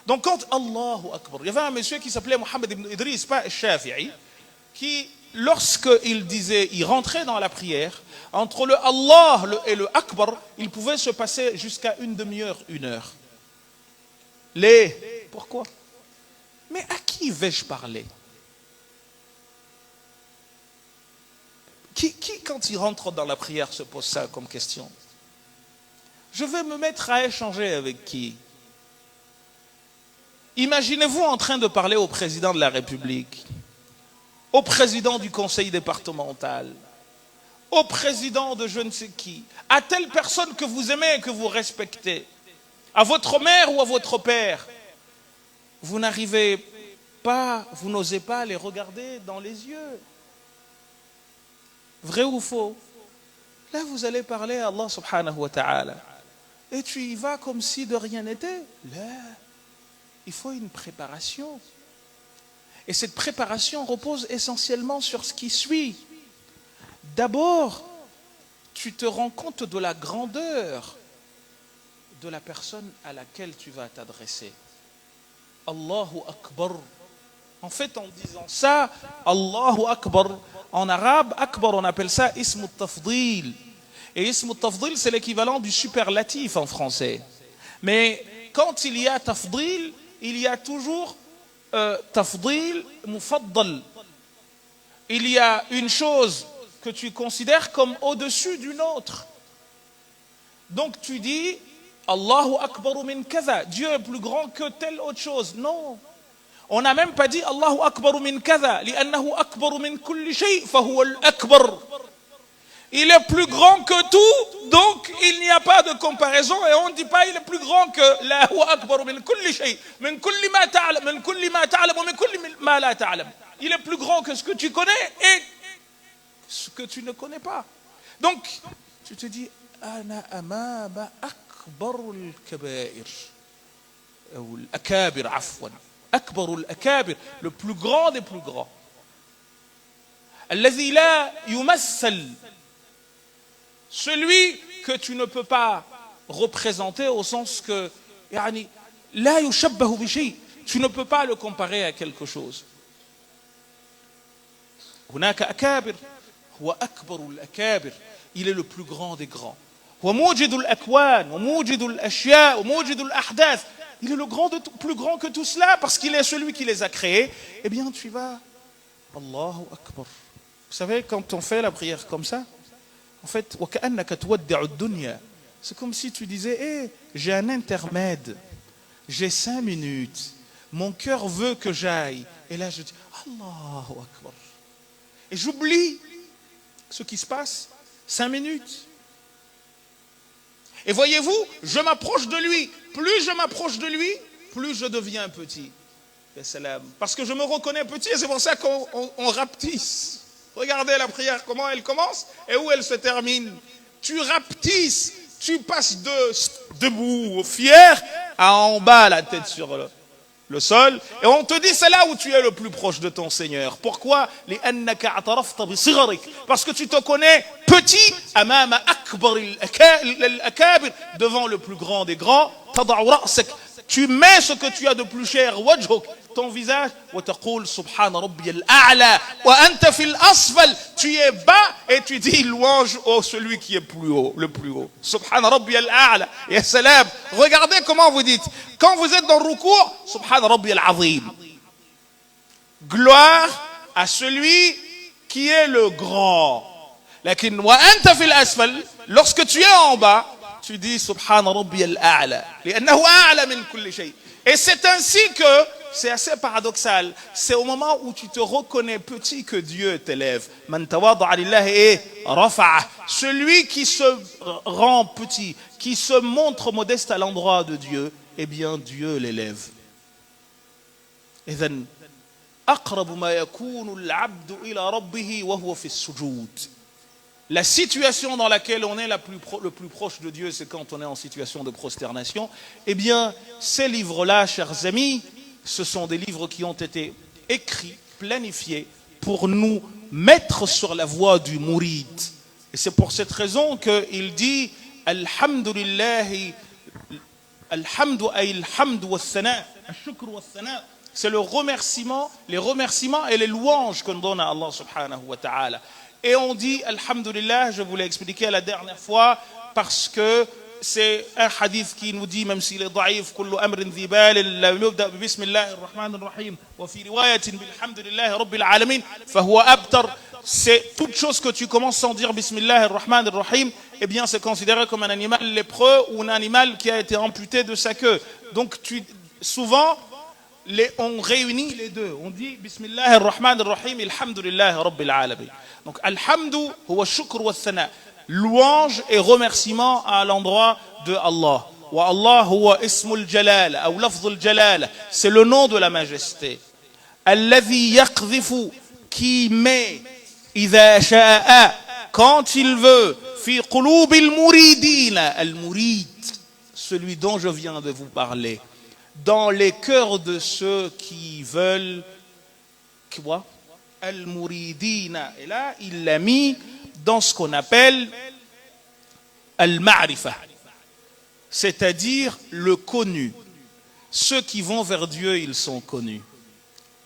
Donc quand Allahu Akbar, il y avait un monsieur qui s'appelait Mohammed ibn Idris, pas Shafi'i, qui, lorsqu'il disait, il rentrait dans la prière, entre le Allah et le Akbar, il pouvait se passer jusqu'à une demi-heure, 1 heure. Pourquoi? Mais à qui vais-je parler? Qui, quand il rentre dans la prière, se pose ça comme question? Je vais me mettre à échanger avec qui? Imaginez-vous en train de parler au président de la République, au président du conseil départemental, au président de je ne sais qui, à telle personne que vous aimez et que vous respectez, à votre mère ou à votre père. Vous n'arrivez pas, vous n'osez pas les regarder dans les yeux. Vrai ou faux? Là, vous allez parler à Allah subhanahu wa ta'ala. Et tu y vas comme si de rien n'était. Là, il faut une préparation. Et cette préparation repose essentiellement sur ce qui suit. D'abord, tu te rends compte de la grandeur de la personne à laquelle tu vas t'adresser. Allahu Akbar. En fait, en disant ça, Allahu Akbar, en arabe, Akbar, on appelle ça Ism al-Tafdil. Et Ism al-Tafdil, c'est l'équivalent du superlatif en français. Mais quand il y a Tafdil, il y a toujours Tafdil Mufaddal. Il y a une chose que tu considères comme au-dessus d'une autre. Donc tu dis Allahu Akbar min kaza. Dieu est plus grand que telle autre chose. Non. On n'a même pas dit Allahu Akbar min kaza. Li'annahu akbar min kulli shay, fahuwa al-akbar. Il est plus grand que tout, donc il n'y a pas de comparaison et on ne dit pas il est plus grand que la huwa akbar min kulli shay, min kulli ma ta'lam, min kulli ma ta'lam, min kulli ma la ta'lam. Il est plus grand que ce que tu connais et ce que tu ne connais pas. Donc, tu te dis ana amama akbar al-kabair ou al-akabir afwan. Akbar al-akabir, le plus grand des plus grands. Alladhi la yumassal. Celui que tu ne peux pas représenter au sens que la yushabbahu bi shay, tu ne peux pas le comparer à quelque chose. Hunaka akabir, huwa akbarul akabir, il est le plus grand des grands. Huwa mujidul akwan, wa mujidul ashya, wa mujidul ahdath. Il est le plus grand que tout cela parce qu'il est celui qui les a créés. Eh bien, tu vas Allahu Akbar. Vous savez, quand on fait la prière comme ça, en fait, c'est comme si tu disais, j'ai un intermède, j'ai 5 minutes, mon cœur veut que j'aille. Et là, je dis, Allahu Akbar. Et j'oublie ce qui se passe 5 minutes. Et voyez-vous, je m'approche de lui. Plus je m'approche de lui, plus je deviens petit. Parce que je me reconnais petit et c'est pour ça qu'on rapetisse. Regardez la prière, comment elle commence et où elle se termine. Tu rapetisses, tu passes debout, fier, à en bas, la tête sur le sol. Et on te dit, c'est là où tu es le plus proche de ton Seigneur. Pourquoi? Parce que tu te connais petit, devant le plus grand des grands. Tu mets ce que tu as de plus cher, ton visage, tu es bas et tu dis louange au celui qui est plus haut, le plus haut. Subhan Rabbiyal A'la. Ya salam. Regardez comment vous dites. Quand vous êtes dans le ruku', Subhan Rabbiyal Azim. Gloire à celui qui est le grand. Lakin wa anta fil asfal, lorsque tu es en bas, tu dis subhana rabbiyal a'la, li'annahu a'la min kulli shay. Et c'est ainsi que, c'est assez paradoxal, c'est au moment où tu te reconnais petit que Dieu t'élève. Man tawada'a lillahi rafa'a. Celui qui se rend petit, qui se montre modeste à l'endroit de Dieu, eh bien Dieu l'élève. إذن أقرب ما يكون العبد إلى ربه وهو في السجود. La situation dans laquelle on est le plus proche de Dieu, c'est quand on est en situation de prosternation. Eh bien, ces livres-là, chers amis, ce sont des livres qui ont été écrits, planifiés, pour nous mettre sur la voie du mourid. Et c'est pour cette raison qu'il dit Alhamdulillahi, Alhamdu ay alhamdu wa thana, al-shukr wa thana. C'est le remerciement, les remerciements et les louanges qu'on donne à Allah subhanahu wa ta'ala. Et on dit Alhamdulillah, je vous l'ai expliqué la dernière fois, parce que c'est un hadith qui nous dit, même s'il est daïf, kullu amrin dhibal, la yubda bi bismillahir rahmanir rahim, wa fi riwayatin bilhamdulillahi rabbil alamin, fahuwa abtar. C'est toute chose que tu commences sans dire bismillahir rahmanir rahim, eh bien c'est considéré comme un animal lépreux ou un animal qui a été amputé de sa queue. Donc souvent, on réunit les deux. On dit Bismillahir Rahmanir Rahim, Alhamdulillah Rabbil Alamin. Donc Alhamdu huwa shukr wa thana. Louange et remerciement à l'endroit de Allah. Wa Allah huwa ismul jalal, ou lafzul jalal. C'est le nom de la majesté. Alladhi yaqdhifu, qui met, idha sha'a, quand il veut, fi qulubil muridina, al-murid, celui dont je viens de vous parler, dans les cœurs de ceux qui veulent quoi? Al-Muridina. Et là, il l'a mis dans ce qu'on appelle Al-Ma'rifa, c'est-à-dire le connu. Ceux qui vont vers Dieu, ils sont connus.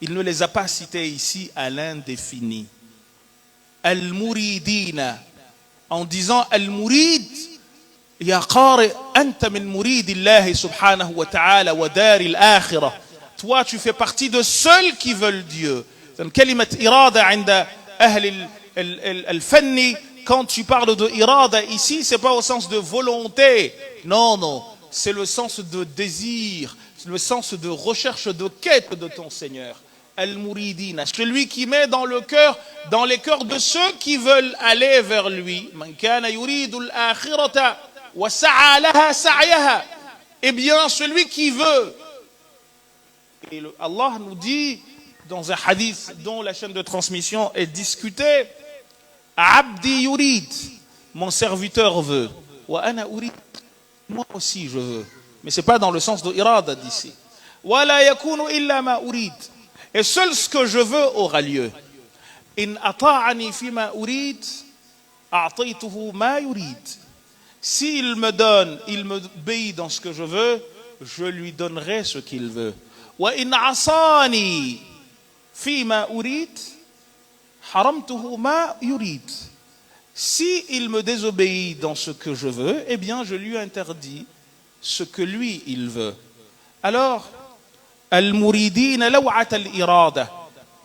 Il ne les a pas cités ici à l'indéfini. Al-Muridina, en disant Al-Murid, يا قارئ أنت من مريد الله سبحانه وتعالى ودار الآخرة. Toi, tu fais partie de ceux qui veulent Dieu. كلمة إرادة عند أهل الفن, quand tu parles de irada ici, c'est pas au sens de volonté. Non, non. C'est le sens de désir, le sens de recherche, de quête de ton Seigneur. Al-Muridina, celui qui met dans les cœurs de ceux qui veulent aller vers lui. Man kana yuridu al-akhirata. Eh bien, celui qui veut. Et Allah nous dit dans un hadith dont la chaîne de transmission est discutée, Abdi yurid, mon serviteur veut. Wa ana urid, moi aussi je veux. Mais ce n'est pas dans le sens de irada d'ici. Wa la yakunu illa ma urid. Et seul ce que je veux aura lieu. In ata'ani fima urid, a'taytuhu ma yurid. S'il me donne, il me obéit dans ce que je veux, je lui donnerai ce qu'il veut. Wa in asani fima urid, haramtuhu ma yurid. Si il me désobéit dans ce que je veux, eh bien je lui interdis ce que lui il veut. Alors, al-muridina law'at al-irada.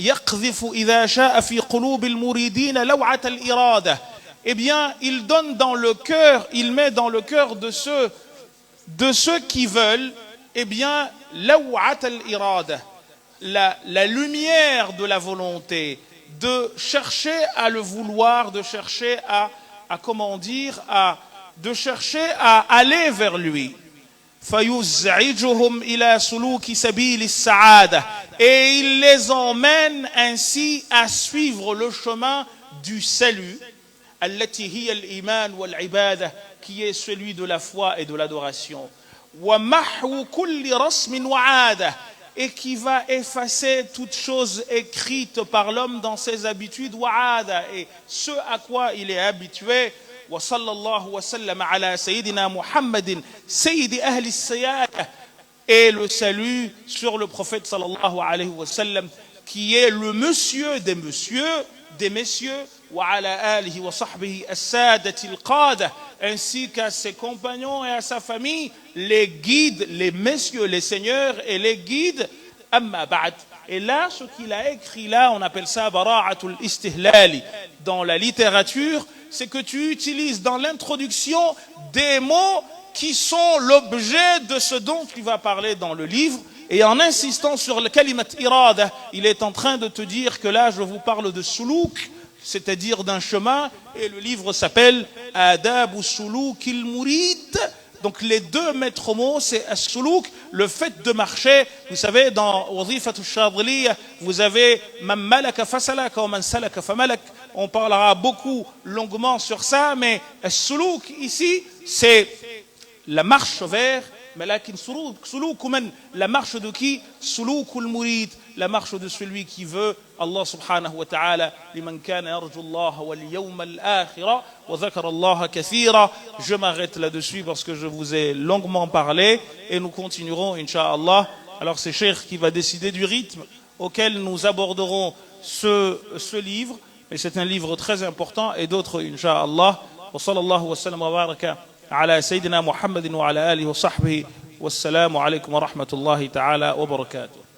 يقذف إذا شاء في قلوب المريدين لوعة الإرادة. Eh bien, il donne dans le cœur, il met dans le cœur de ceux qui veulent, eh bien, law'at al-irada, la lumière de la volonté, de chercher à le vouloir, de chercher de chercher à aller vers lui. فَيُزْعِجُهُمْ إِلَى سُلُوكِ سَبِيلِ السَّعَادَةِ. Et il les emmène ainsi à suivre le chemin du salut, التي هي الإيمان والعبادة, qui est celui de la foi et de l'adoration. وَمَحْوُ كُلِّ رَسْمٍ وَعَادَةٍ, et qui va effacer toute chose écrite par l'homme dans ses habitudes, وَعَادَةٍ, et ce à quoi il est habitué. وصلى الله وسلم على سيدنا محمد سيد أهل السيادة, et le salut sur le prophète sallallahu alayhi wa sallam, qui est le monsieur des messieurs, وعلى آله وصحبه السادة القادة, ainsi qu'à ses compagnons et à sa famille, les guides, les messieurs, les seigneurs et les guides. أما بعد, Et là, ce qu'il a écrit là, on appelle ça bara'atul istihlali dans la littérature, c'est que tu utilises dans l'introduction des mots qui sont l'objet de ce dont tu vas parler dans le livre. Et en insistant sur le kalimat irada, il est en train de te dire que là, je vous parle de suluk, c'est-à-dire d'un chemin, et le livre s'appelle Adab suluk il-murid. Donc les deux maîtres mots, c'est as-suluk, le fait de marcher. Vous savez, dans Wazifat al-Shadhiliya, vous avez man malaka fasalaka wa man salaka famalak. On parlera beaucoup longuement sur ça, mais as-suluk ici, c'est la marche vers, mais là, la marche de qui? Sulukul murid, la marche de celui qui veut Allah subhanahu wa ta'ala, liman kana yarju Allah wal yawm al-akhira wa dhakara Allah kathira. Je m'arrête là-dessus parce que je vous ai longuement parlé et nous continuerons, Inch'Allah. Alors c'est Cheikh qui va décider du rythme auquel nous aborderons ce livre, mais c'est un livre très important et d'autres, Inch'Allah. Wa sallallahu wa sallam wa baraka على سيدنا محمد وعلى آله وصحبه والسلام عليكم ورحمة الله تعالى وبركاته.